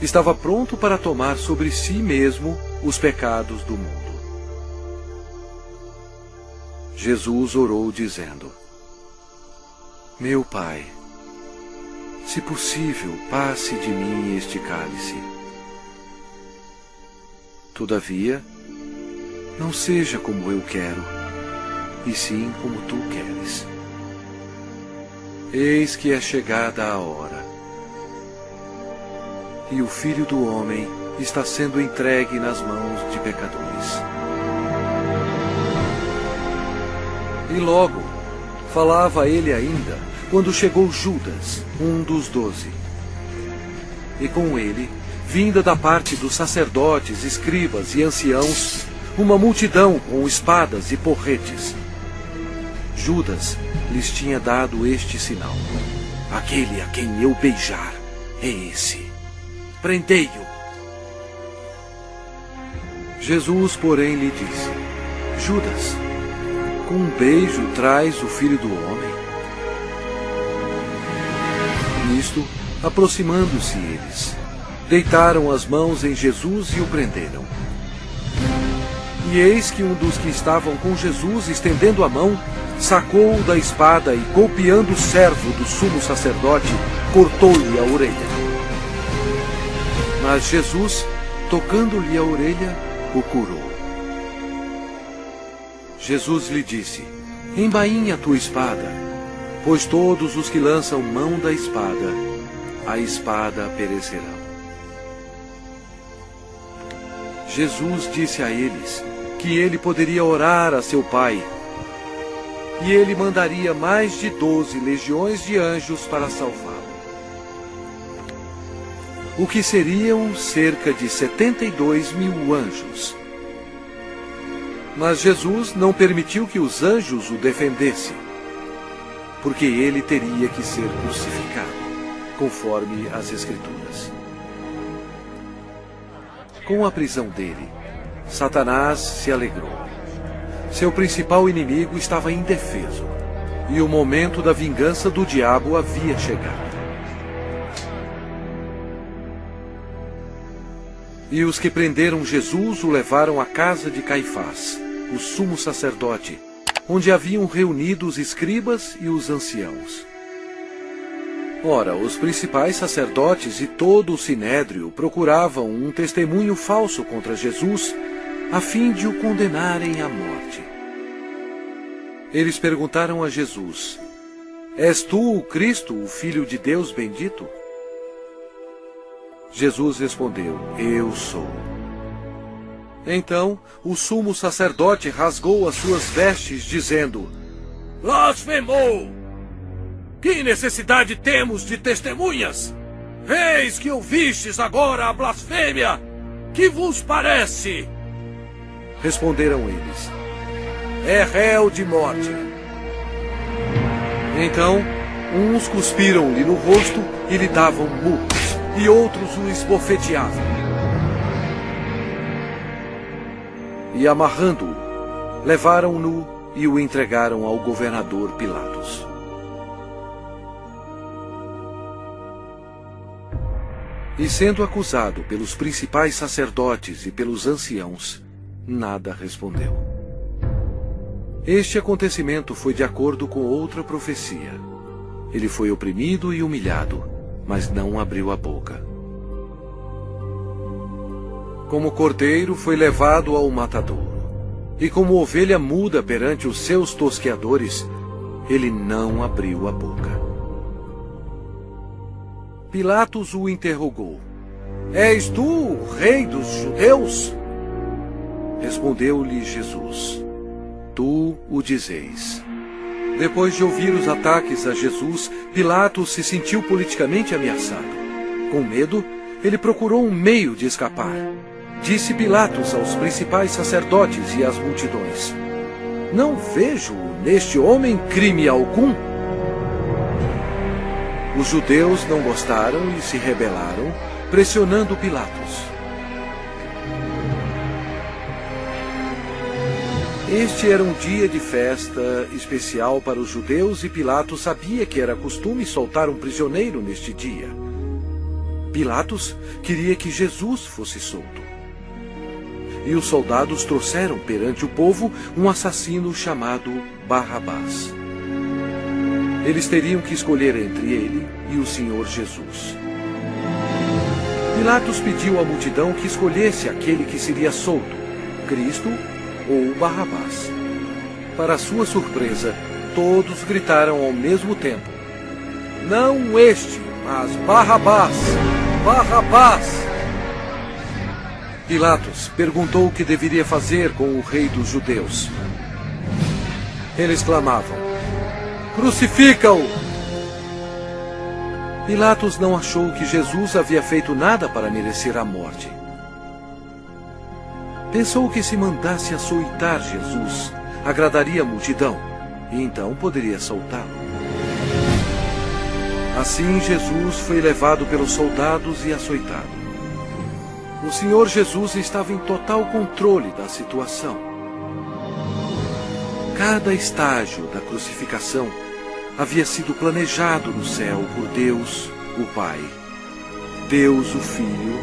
Estava pronto para tomar sobre si mesmo os pecados do mundo. Jesus orou dizendo: meu Pai, se possível, passe de mim este cálice. Todavia, não seja como eu quero, e sim como tu queres. Eis que é chegada a hora, e o Filho do Homem está sendo entregue nas mãos de pecadores. E logo, falava ele ainda, quando chegou Judas, um dos 12. E com ele, vinda da parte dos sacerdotes, escribas e anciãos, uma multidão com espadas e porretes. Judas lhes tinha dado este sinal: aquele a quem eu beijar é esse. Prendei-o. Jesus, porém, lhe disse: Judas, com um beijo traz o Filho do Homem? Nisto, aproximando-se eles, deitaram as mãos em Jesus e o prenderam. E eis que um dos que estavam com Jesus, estendendo a mão, sacou-o da espada e, golpeando o servo do sumo sacerdote, cortou-lhe a orelha. Mas Jesus, tocando-lhe a orelha, o curou. Jesus lhe disse: embainha a tua espada, pois todos os que lançam mão da espada, a espada perecerão. Jesus disse a eles que ele poderia orar a seu Pai, e ele mandaria mais de 12 legiões de anjos para salvá-lo. O que seriam cerca de 72.000 anjos. Mas Jesus não permitiu que os anjos o defendessem, porque ele teria que ser crucificado, conforme as Escrituras. Com a prisão dele, Satanás se alegrou. Seu principal inimigo estava indefeso, e o momento da vingança do diabo havia chegado. E os que prenderam Jesus o levaram à casa de Caifás, o sumo sacerdote, onde haviam reunido os escribas e os anciãos. Ora, os principais sacerdotes e todo o sinédrio procuravam um testemunho falso contra Jesus, a fim de o condenarem à morte. Eles perguntaram a Jesus: és tu o Cristo, o Filho de Deus bendito? Jesus respondeu: eu sou. Então o sumo sacerdote rasgou as suas vestes, dizendo: blasfemou! Que necessidade temos de testemunhas? Eis que ouvistes agora a blasfêmia! Que vos parece? Responderam eles: é réu de morte. Então, uns cuspiram-lhe no rosto e lhe davam murros, e outros o esbofeteavam. e, amarrando-o, levaram-no e o entregaram ao governador Pilatos. E sendo acusado pelos principais sacerdotes e pelos anciãos, nada respondeu. Este acontecimento foi de acordo com outra profecia. Ele foi oprimido e humilhado, mas não abriu a boca. Como cordeiro foi levado ao matadouro, e como ovelha muda perante os seus tosqueadores, ele não abriu a boca. Pilatos o interrogou: És tu o rei dos judeus? Respondeu-lhe Jesus: Tu o dizeis. Depois de ouvir os ataques a Jesus, Pilatos se sentiu politicamente ameaçado. Com medo, ele procurou um meio de escapar. Disse Pilatos aos principais sacerdotes e às multidões: Não vejo neste homem crime algum. Os judeus não gostaram e se rebelaram, pressionando Pilatos. Este era um dia de festa especial para os judeus e Pilatos sabia que era costume soltar um prisioneiro neste dia. Pilatos queria que Jesus fosse solto. E os soldados trouxeram perante o povo um assassino chamado Barrabás. Eles teriam que escolher entre ele e o Senhor Jesus. Pilatos pediu à multidão que escolhesse aquele que seria solto, Cristo ou Barrabás. Para sua surpresa, todos gritaram ao mesmo tempo: Não este, mas Barrabás! Barrabás! Pilatos perguntou o que deveria fazer com o rei dos judeus. Eles clamavam: Crucifica-o! Pilatos não achou que Jesus havia feito nada para merecer a morte. Pensou que se mandasse açoitar Jesus, agradaria a multidão, e então poderia soltá-lo. Assim Jesus foi levado pelos soldados e açoitado. O Senhor Jesus estava em total controle da situação. Cada estágio da crucificação havia sido planejado no céu por Deus, o Pai, Deus, o Filho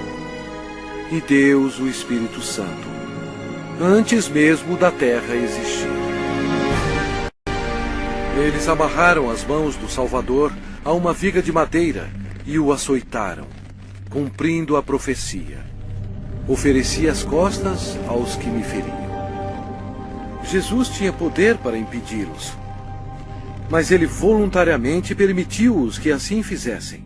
e Deus, o Espírito Santo, antes mesmo da terra existir. Eles amarraram as mãos do Salvador a uma viga de madeira e o açoitaram, cumprindo a profecia: Ofereci as costas aos que me feriam. Jesus tinha poder para impedi-los, mas ele voluntariamente permitiu-os que assim fizessem.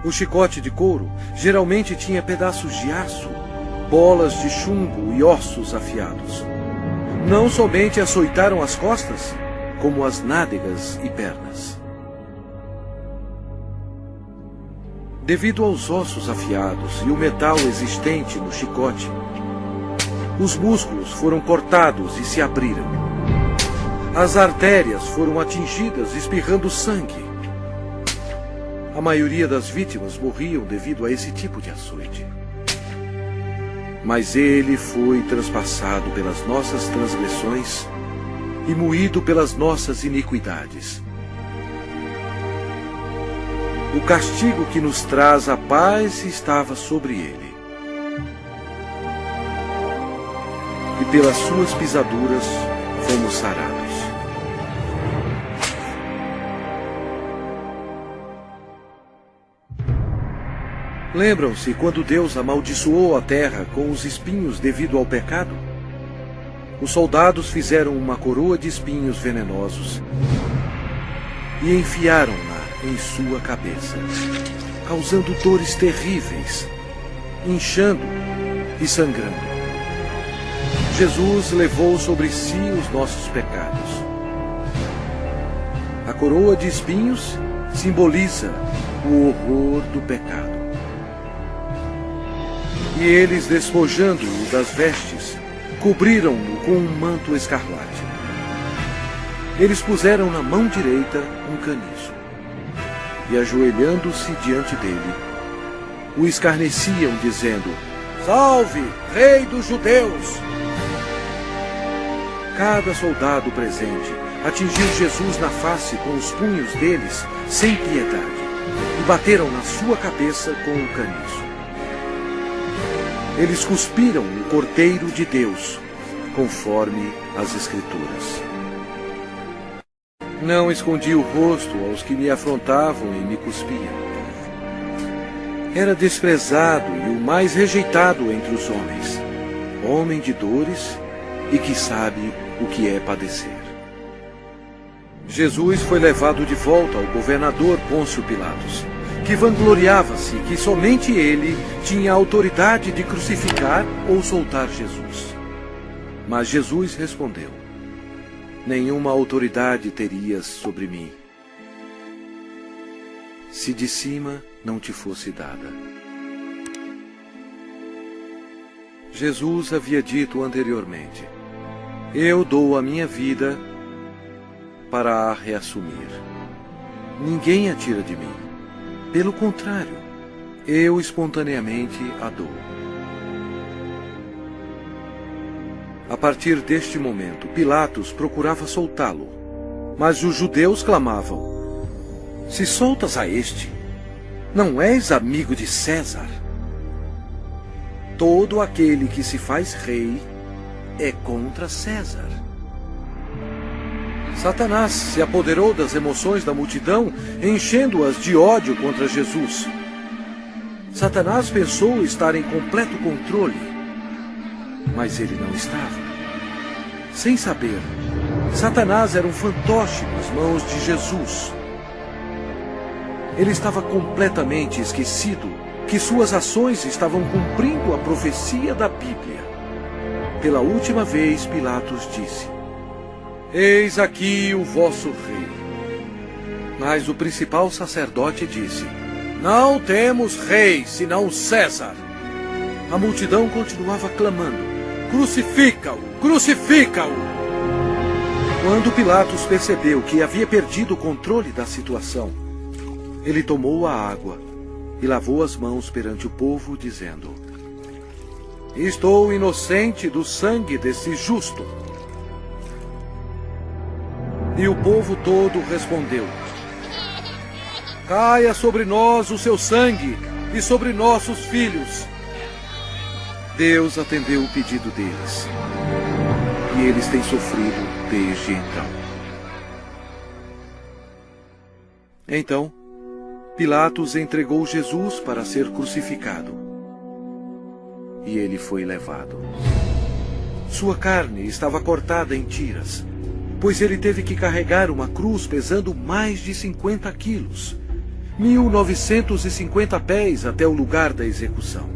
O chicote de couro geralmente tinha pedaços de aço, bolas de chumbo e ossos afiados. Não somente açoitaram as costas, como as nádegas e pernas. Devido aos ossos afiados e o metal existente no chicote, os músculos foram cortados e se abriram. As artérias foram atingidas, espirrando sangue. A maioria das vítimas morriam devido a esse tipo de açoite. Mas ele foi transpassado pelas nossas transgressões e moído pelas nossas iniquidades. O castigo que nos traz a paz estava sobre ele. E pelas suas pisaduras fomos sarados. Lembram-se quando Deus amaldiçoou a terra com os espinhos devido ao pecado? Os soldados fizeram uma coroa de espinhos venenosos e enfiaram-na em sua cabeça, causando dores terríveis, inchando e sangrando. Jesus levou sobre si os nossos pecados. A coroa de espinhos simboliza o horror do pecado. E eles, despojando-o das vestes, cobriram-no com um manto escarlate. Eles puseram na mão direita um caniço, e ajoelhando-se diante dele, o escarneciam, dizendo: Salve, Rei dos Judeus! Cada soldado presente atingiu Jesus na face com os punhos deles sem piedade e bateram na sua cabeça com um caniço. Eles cuspiram o Cordeiro de Deus, conforme as Escrituras. Não escondi o rosto aos que me afrontavam e me cuspiam. Era desprezado e o mais rejeitado entre os homens, homem de dores e que sabe o que é padecer. Jesus foi levado de volta ao governador Pôncio Pilatos, que vangloriava-se que somente ele tinha a autoridade de crucificar ou soltar Jesus. Mas Jesus respondeu: nenhuma autoridade terias sobre mim, se de cima não te fosse dada. Jesus havia dito anteriormente: eu dou a minha vida para a reassumir. Ninguém a tira de mim. Pelo contrário, eu espontaneamente a dou. A partir deste momento, Pilatos procurava soltá-lo, mas os judeus clamavam: se soltas a este, não és amigo de César? Todo aquele que se faz rei é contra César. Satanás se apoderou das emoções da multidão, enchendo-as de ódio contra Jesus. Satanás pensou estar em completo controle, mas ele não estava. Sem saber, Satanás era um fantoche nas mãos de Jesus. Ele estava completamente esquecido que suas ações estavam cumprindo a profecia da Bíblia. Pela última vez, Pilatos disse: eis aqui o vosso rei. Mas o principal sacerdote disse: não temos rei, senão César. A multidão continuava clamando: crucifica-o, crucifica-o! Quando Pilatos percebeu que havia perdido o controle da situação, ele tomou a água e lavou as mãos perante o povo, dizendo: estou inocente do sangue desse justo. E o povo todo respondeu: caia sobre nós o seu sangue e sobre nossos filhos. Deus atendeu o pedido deles, e eles têm sofrido desde então. Então, Pilatos entregou Jesus para ser crucificado, e ele foi levado. Sua carne estava cortada em tiras, pois ele teve que carregar uma cruz pesando mais de 50 quilos, 1950 pés até o lugar da execução,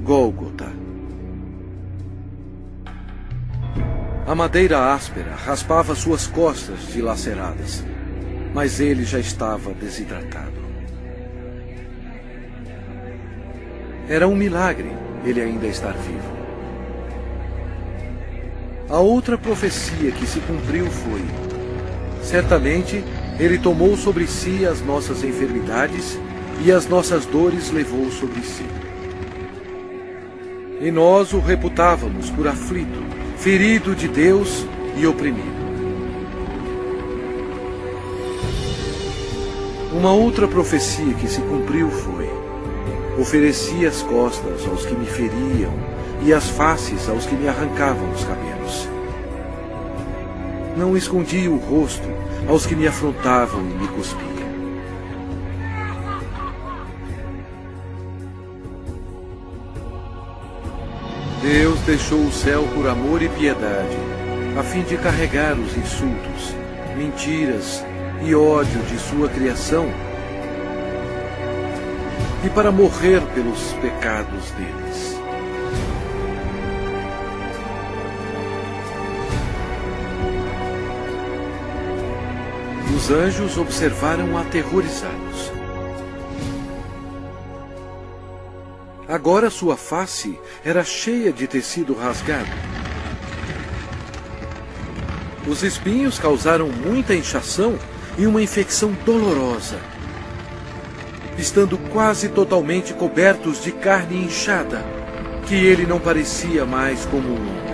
Gólgota. A madeira áspera raspava suas costas dilaceradas, mas ele já estava desidratado. Era um milagre ele ainda estar vivo. A outra profecia que se cumpriu foi: certamente ele tomou sobre si as nossas enfermidades e as nossas dores levou sobre si. E nós o reputávamos por aflito, ferido de Deus e oprimido. Uma outra profecia que se cumpriu foi: ofereci as costas aos que me feriam e as faces aos que me arrancavam os cabelos. Não escondi o rosto aos que me afrontavam e me cuspiam. Deus deixou o céu por amor e piedade, a fim de carregar os insultos, mentiras e ódio de sua criação, e para morrer pelos pecados deles. Os anjos observaram aterrorizados. Agora sua face era cheia de tecido rasgado. Os espinhos causaram muita inchação e uma infecção dolorosa, estando quase totalmente cobertos de carne inchada, que ele não parecia mais como um homem.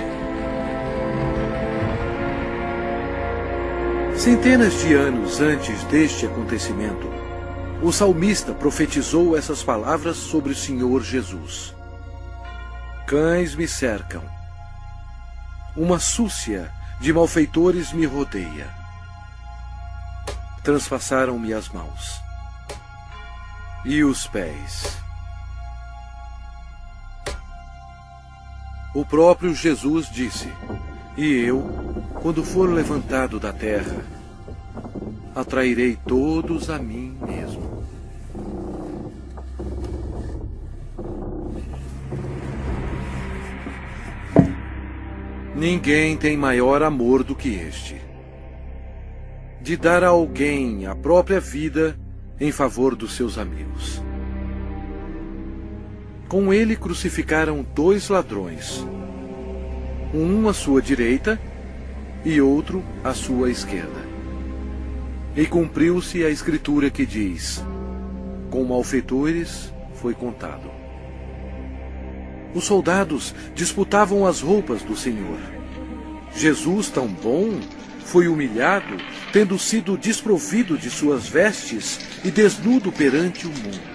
Centenas de anos antes deste acontecimento, o salmista profetizou essas palavras sobre o Senhor Jesus. Cães me cercam. Uma súcia de malfeitores me rodeia. Transpassaram-me as mãos e os pés. O próprio Jesus disse: e eu, quando for levantado da terra, atrairei todos a mim mesmo. Ninguém tem maior amor do que este, de dar a alguém a própria vida em favor dos seus amigos. Com ele crucificaram 2 ladrões, um à sua direita e outro à sua esquerda. E cumpriu-se a escritura que diz: com malfeitores foi contado. Os soldados disputavam as roupas do Senhor. Jesus, tão bom, foi humilhado, tendo sido desprovido de suas vestes e desnudo perante o mundo.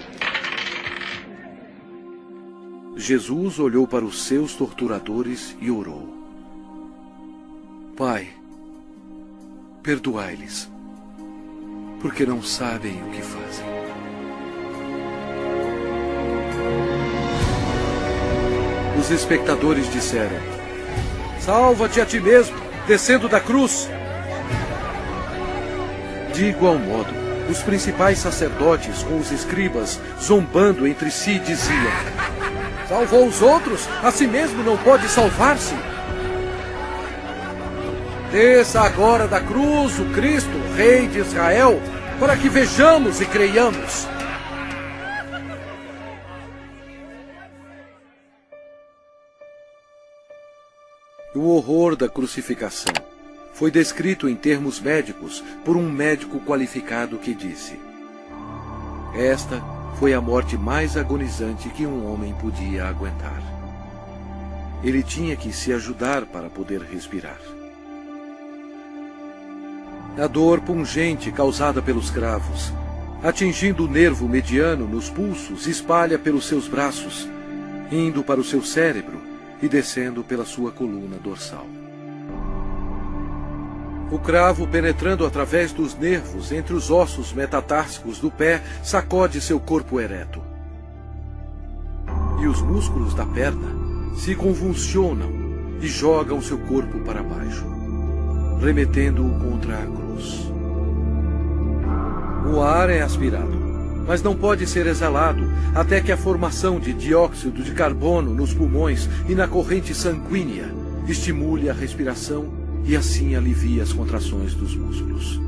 Jesus olhou para os seus torturadores e orou: Pai, perdoai-lhes, porque não sabem o que fazem. Os espectadores disseram: salva-te a ti mesmo, descendo da cruz. De igual modo, os principais sacerdotes com os escribas, zombando entre si, diziam: salvou os outros, a si mesmo não pode salvar-se. Desça agora da cruz o Cristo, Rei de Israel, para que vejamos e creiamos. O horror da crucificação foi descrito em termos médicos por um médico qualificado que disse: esta foi a morte mais agonizante que um homem podia aguentar. Ele tinha que se ajudar para poder respirar. A dor pungente causada pelos cravos, atingindo o nervo mediano nos pulsos, espalha pelos seus braços, indo para o seu cérebro e descendo pela sua coluna dorsal. O cravo, penetrando através dos nervos entre os ossos metatársicos do pé, sacode seu corpo ereto. E os músculos da perna se convulsionam e jogam seu corpo para baixo, remetendo-o contra a cruz. O ar é aspirado, mas não pode ser exalado até que a formação de dióxido de carbono nos pulmões e na corrente sanguínea estimule a respiração e assim alivie as contrações dos músculos.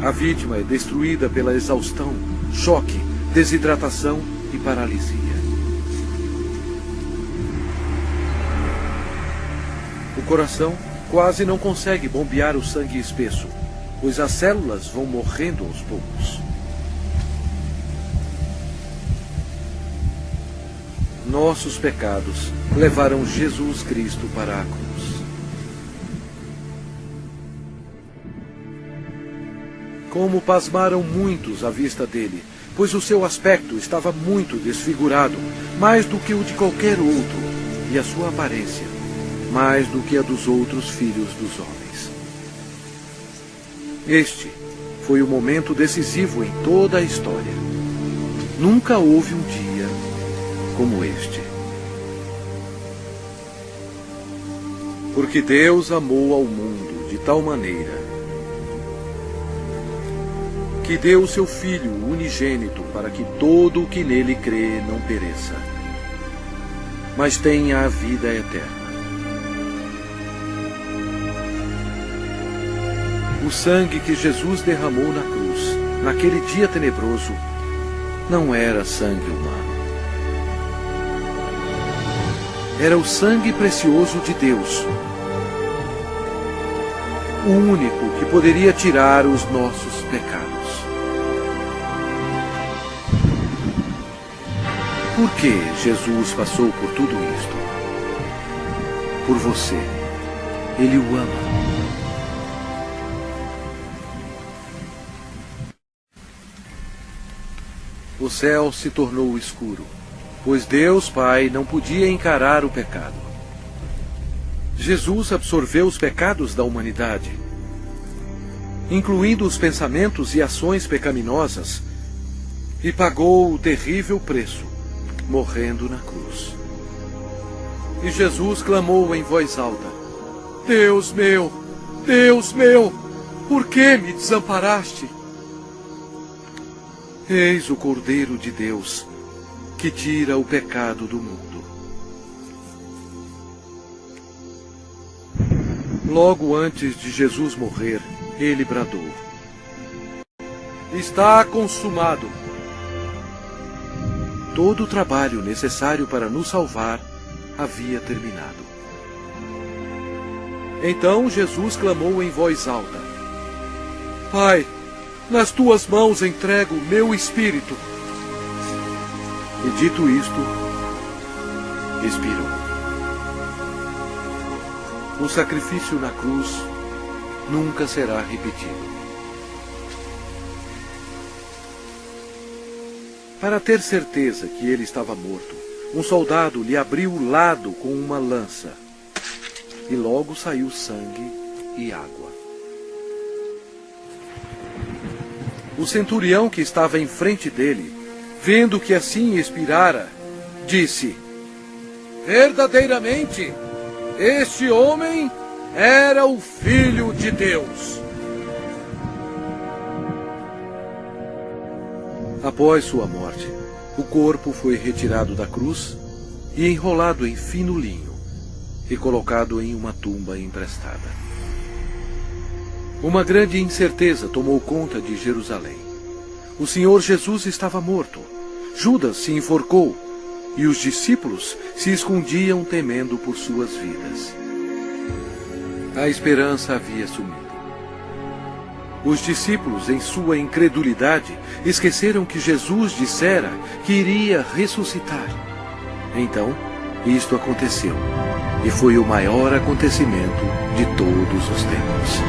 A vítima é destruída pela exaustão, choque, desidratação e paralisia. O coração quase não consegue bombear o sangue espesso, pois as células vão morrendo aos poucos. Nossos pecados levaram Jesus Cristo para a cruz. Como pasmaram muitos à vista dele, pois o seu aspecto estava muito desfigurado, mais do que o de qualquer outro, e a sua aparência, mais do que a dos outros filhos dos homens. Este foi o momento decisivo em toda a história. Nunca houve um dia como este. Porque Deus amou ao mundo de tal maneira que deu o seu Filho unigênito para que todo o que nele crê não pereça, mas tenha a vida eterna. O sangue que Jesus derramou na cruz, naquele dia tenebroso, não era sangue humano. Era o sangue precioso de Deus, o único que poderia tirar os nossos pecados. Por que Jesus passou por tudo isto? Por você. Ele o ama. O céu se tornou escuro, pois Deus Pai não podia encarar o pecado. Jesus absorveu os pecados da humanidade, incluindo os pensamentos e ações pecaminosas, e pagou o terrível preço, morrendo na cruz. E Jesus clamou em voz alta: Deus meu, por que me desamparaste? Eis o Cordeiro de Deus, que tira o pecado do mundo. Logo antes de Jesus morrer, ele bradou: Está consumado. Todo o trabalho necessário para nos salvar havia terminado. Então Jesus clamou em voz alta: Pai, nas tuas mãos entrego meu espírito. E dito isto, expirou. O sacrifício na cruz nunca será repetido. Para ter certeza que ele estava morto, um soldado lhe abriu o lado com uma lança, e logo saiu sangue e água. O centurião que estava em frente dele, vendo que assim expirara, disse: Verdadeiramente, este homem era o Filho de Deus. Após sua morte, o corpo foi retirado da cruz e enrolado em fino linho e colocado em uma tumba emprestada. Uma grande incerteza tomou conta de Jerusalém. O Senhor Jesus estava morto. Judas se enforcou e os discípulos se escondiam temendo por suas vidas. A esperança havia sumido. Os discípulos, em sua incredulidade, esqueceram que Jesus dissera que iria ressuscitar. Então, isto aconteceu, e foi o maior acontecimento de todos os tempos.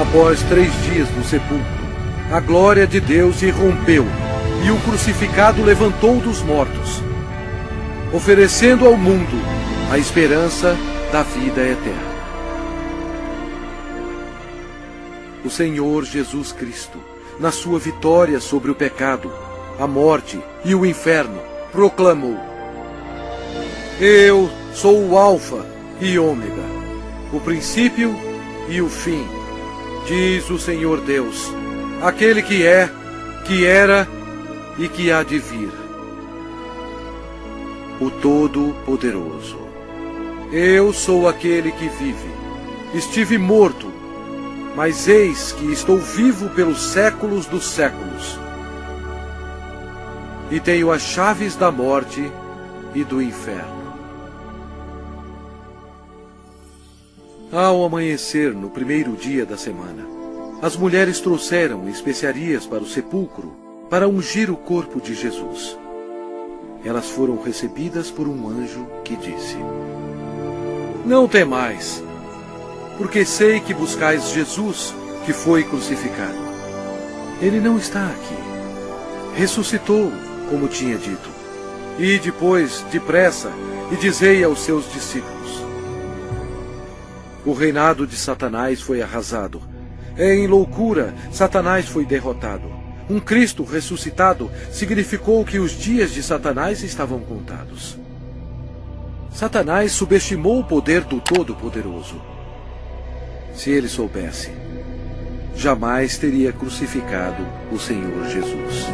Após 3 dias no sepulcro, a glória de Deus irrompeu, e o crucificado levantou dos mortos, oferecendo ao mundo a esperança da vida eterna. O Senhor Jesus Cristo, na sua vitória sobre o pecado, a morte e o inferno, proclamou: Eu sou o Alfa e Ômega, o princípio e o fim, diz o Senhor Deus, aquele que é, que era e que há de vir, o Todo-Poderoso. Eu sou aquele que vive. Estive morto, mas eis que estou vivo pelos séculos dos séculos. E tenho as chaves da morte e do inferno. Ao amanhecer, no primeiro dia da semana, as mulheres trouxeram especiarias para o sepulcro para ungir o corpo de Jesus. Elas foram recebidas por um anjo que disse: Não temais, porque sei que buscais Jesus, que foi crucificado. Ele não está aqui. Ressuscitou, como tinha dito. E depois, depressa, e dizei aos seus discípulos: O reinado de Satanás foi arrasado. Em loucura, Satanás foi derrotado. Um Cristo ressuscitado significou que os dias de Satanás estavam contados. Satanás subestimou o poder do Todo-Poderoso. Se ele soubesse, jamais teria crucificado o Senhor Jesus.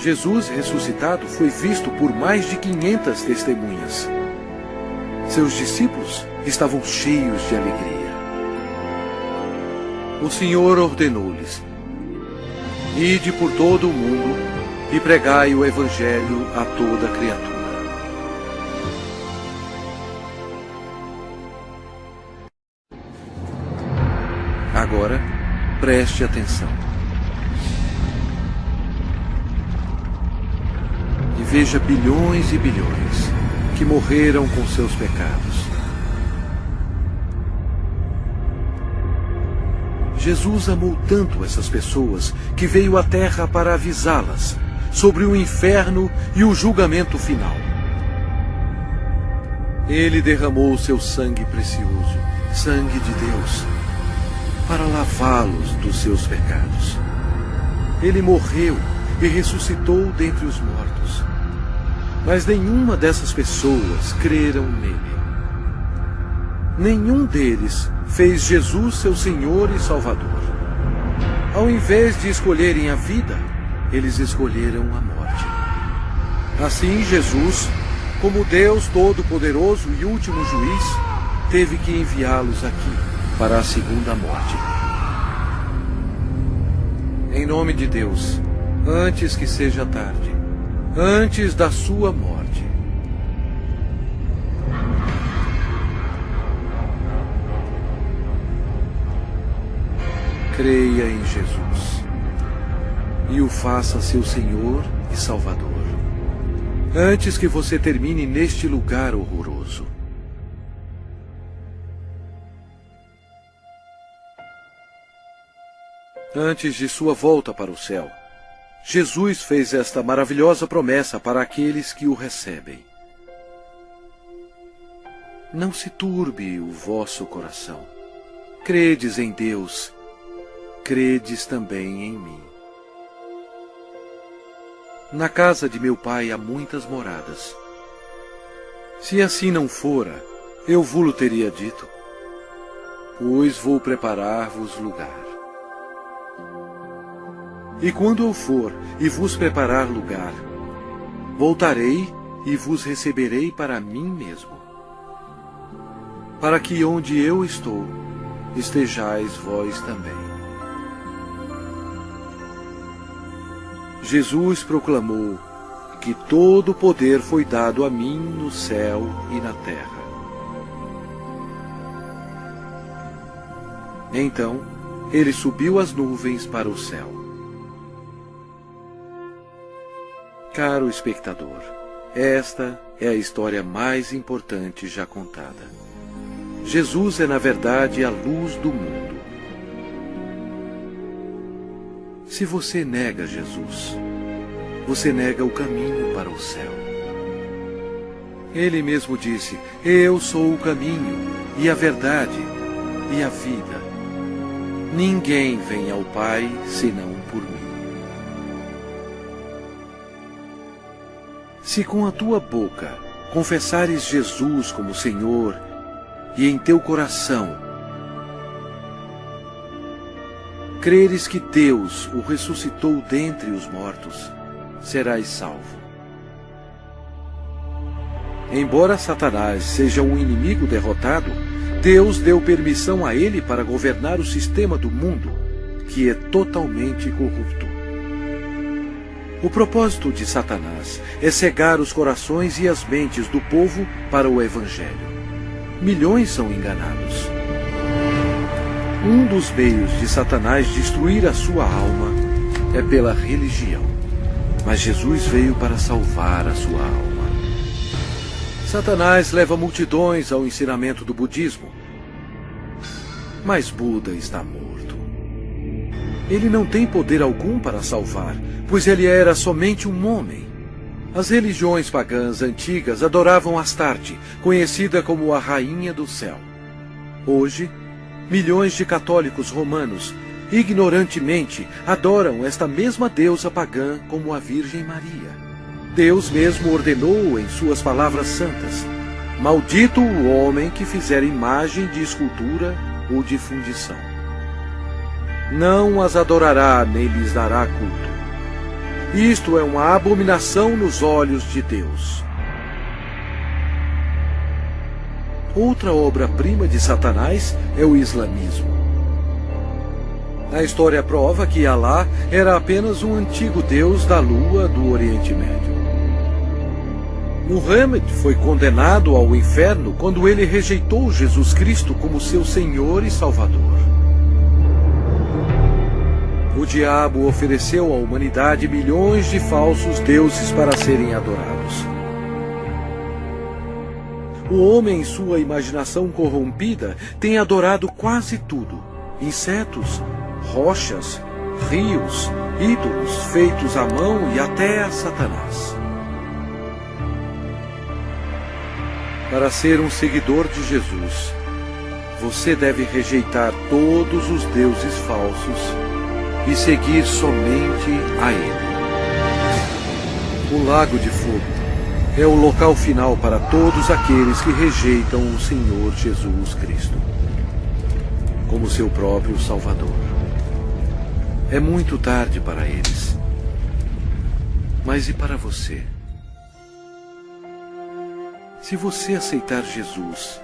Jesus ressuscitado foi visto por mais de 500 testemunhas. Seus discípulos estavam cheios de alegria. O Senhor ordenou-lhes: Ide por todo o mundo e pregai o Evangelho a toda criatura. Agora, preste atenção. E veja bilhões e bilhões que morreram com seus pecados. Jesus amou tanto essas pessoas que veio à terra para avisá-las sobre o inferno e o julgamento final. Ele derramou seu sangue precioso, sangue de Deus, para lavá-los dos seus pecados. Ele morreu e ressuscitou dentre os mortos. Mas nenhuma dessas pessoas creram nele. Nenhum deles fez Jesus seu Senhor e Salvador. Ao invés de escolherem a vida, eles escolheram a morte. Assim, Jesus, como Deus Todo-Poderoso e último juiz, teve que enviá-los aqui para a segunda morte. Em nome de Deus, antes que seja tarde, antes da sua morte, creia em Jesus e o faça seu Senhor e Salvador, antes que você termine neste lugar horroroso. Antes de sua volta para o céu, Jesus fez esta maravilhosa promessa para aqueles que o recebem. Não se turbe o vosso coração. Credes em Deus, credes também em mim. Na casa de meu Pai há muitas moradas. Se assim não fora, eu vou-lo teria dito, pois vou preparar-vos lugar. E quando eu for e vos preparar lugar, voltarei e vos receberei para mim mesmo, para que onde eu estou, estejais vós também. Jesus proclamou que todo o poder foi dado a mim no céu e na terra. Então, ele subiu às nuvens para o céu. Caro espectador, esta é a história mais importante já contada. Jesus é, na verdade, a luz do mundo. Se você nega Jesus, você nega o caminho para o céu. Ele mesmo disse: eu sou o caminho, e a verdade, e a vida. Ninguém vem ao Pai senão por mim. Se com a tua boca confessares Jesus como Senhor e em teu coração creres que Deus o ressuscitou dentre os mortos, serás salvo. Embora Satanás seja um inimigo derrotado, Deus deu permissão a ele para governar o sistema do mundo, que é totalmente corrupto. O propósito de Satanás é cegar os corações e as mentes do povo para o Evangelho. Milhões são enganados. Um dos meios de Satanás destruir a sua alma é pela religião. Mas Jesus veio para salvar a sua alma. Satanás leva multidões ao ensinamento do budismo. Mas Buda está morto. Ele não tem poder algum para salvar, pois ele era somente um homem. As religiões pagãs antigas adoravam Astarte, conhecida como a Rainha do Céu. Hoje, milhões de católicos romanos, ignorantemente, adoram esta mesma deusa pagã como a Virgem Maria. Deus mesmo ordenou em suas palavras santas: maldito o homem que fizer imagem de escultura ou de fundição. Não as adorará nem lhes dará culto. Isto é uma abominação nos olhos de Deus. Outra obra-prima de Satanás é o islamismo. A história prova que Alá era apenas um antigo deus da lua do Oriente Médio. Muhammad foi condenado ao inferno quando ele rejeitou Jesus Cristo como seu Senhor e Salvador. O diabo ofereceu à humanidade milhões de falsos deuses para serem adorados. O homem, em sua imaginação corrompida, tem adorado quase tudo, insetos, rochas, rios, ídolos feitos à mão e até a Satanás. Para ser um seguidor de Jesus, você deve rejeitar todos os deuses falsos e seguir somente a Ele. O lago de fogo é o local final para todos aqueles que rejeitam o Senhor Jesus Cristo como seu próprio Salvador. É muito tarde para eles. Mas e para você? Se você aceitar Jesus,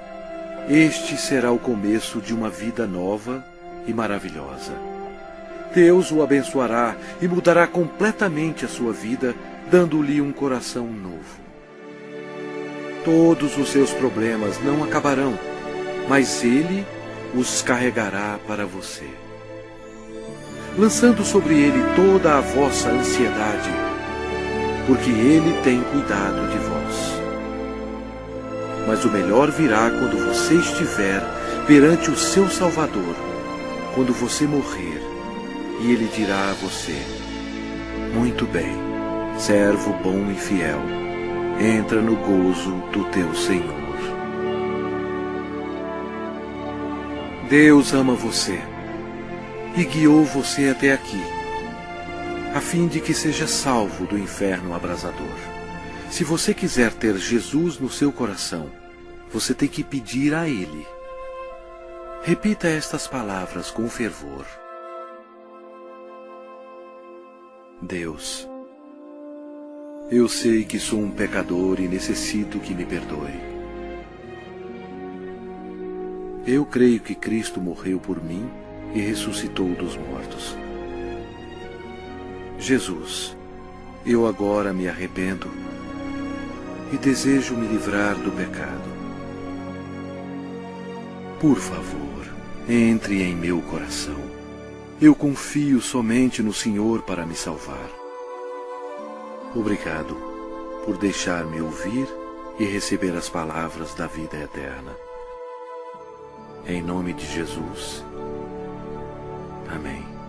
este será o começo de uma vida nova e maravilhosa. Deus o abençoará e mudará completamente a sua vida, dando-lhe um coração novo. Todos os seus problemas não acabarão, mas Ele os carregará para você, lançando sobre Ele toda a vossa ansiedade, porque Ele tem cuidado de vós. Mas o melhor virá quando você estiver perante o seu Salvador, quando você morrer, e Ele dirá a você: muito bem, servo bom e fiel, entra no gozo do teu Senhor. Deus ama você e guiou você até aqui, a fim de que seja salvo do inferno abrasador. Se você quiser ter Jesus no seu coração, você tem que pedir a Ele. Repita estas palavras com fervor. Deus, eu sei que sou um pecador e necessito que me perdoe. Eu creio que Cristo morreu por mim e ressuscitou dos mortos. Jesus, eu agora me arrependo e desejo me livrar do pecado. Por favor, entre em meu coração. Eu confio somente no Senhor para me salvar. Obrigado por deixar-me ouvir e receber as palavras da vida eterna. Em nome de Jesus. Amém.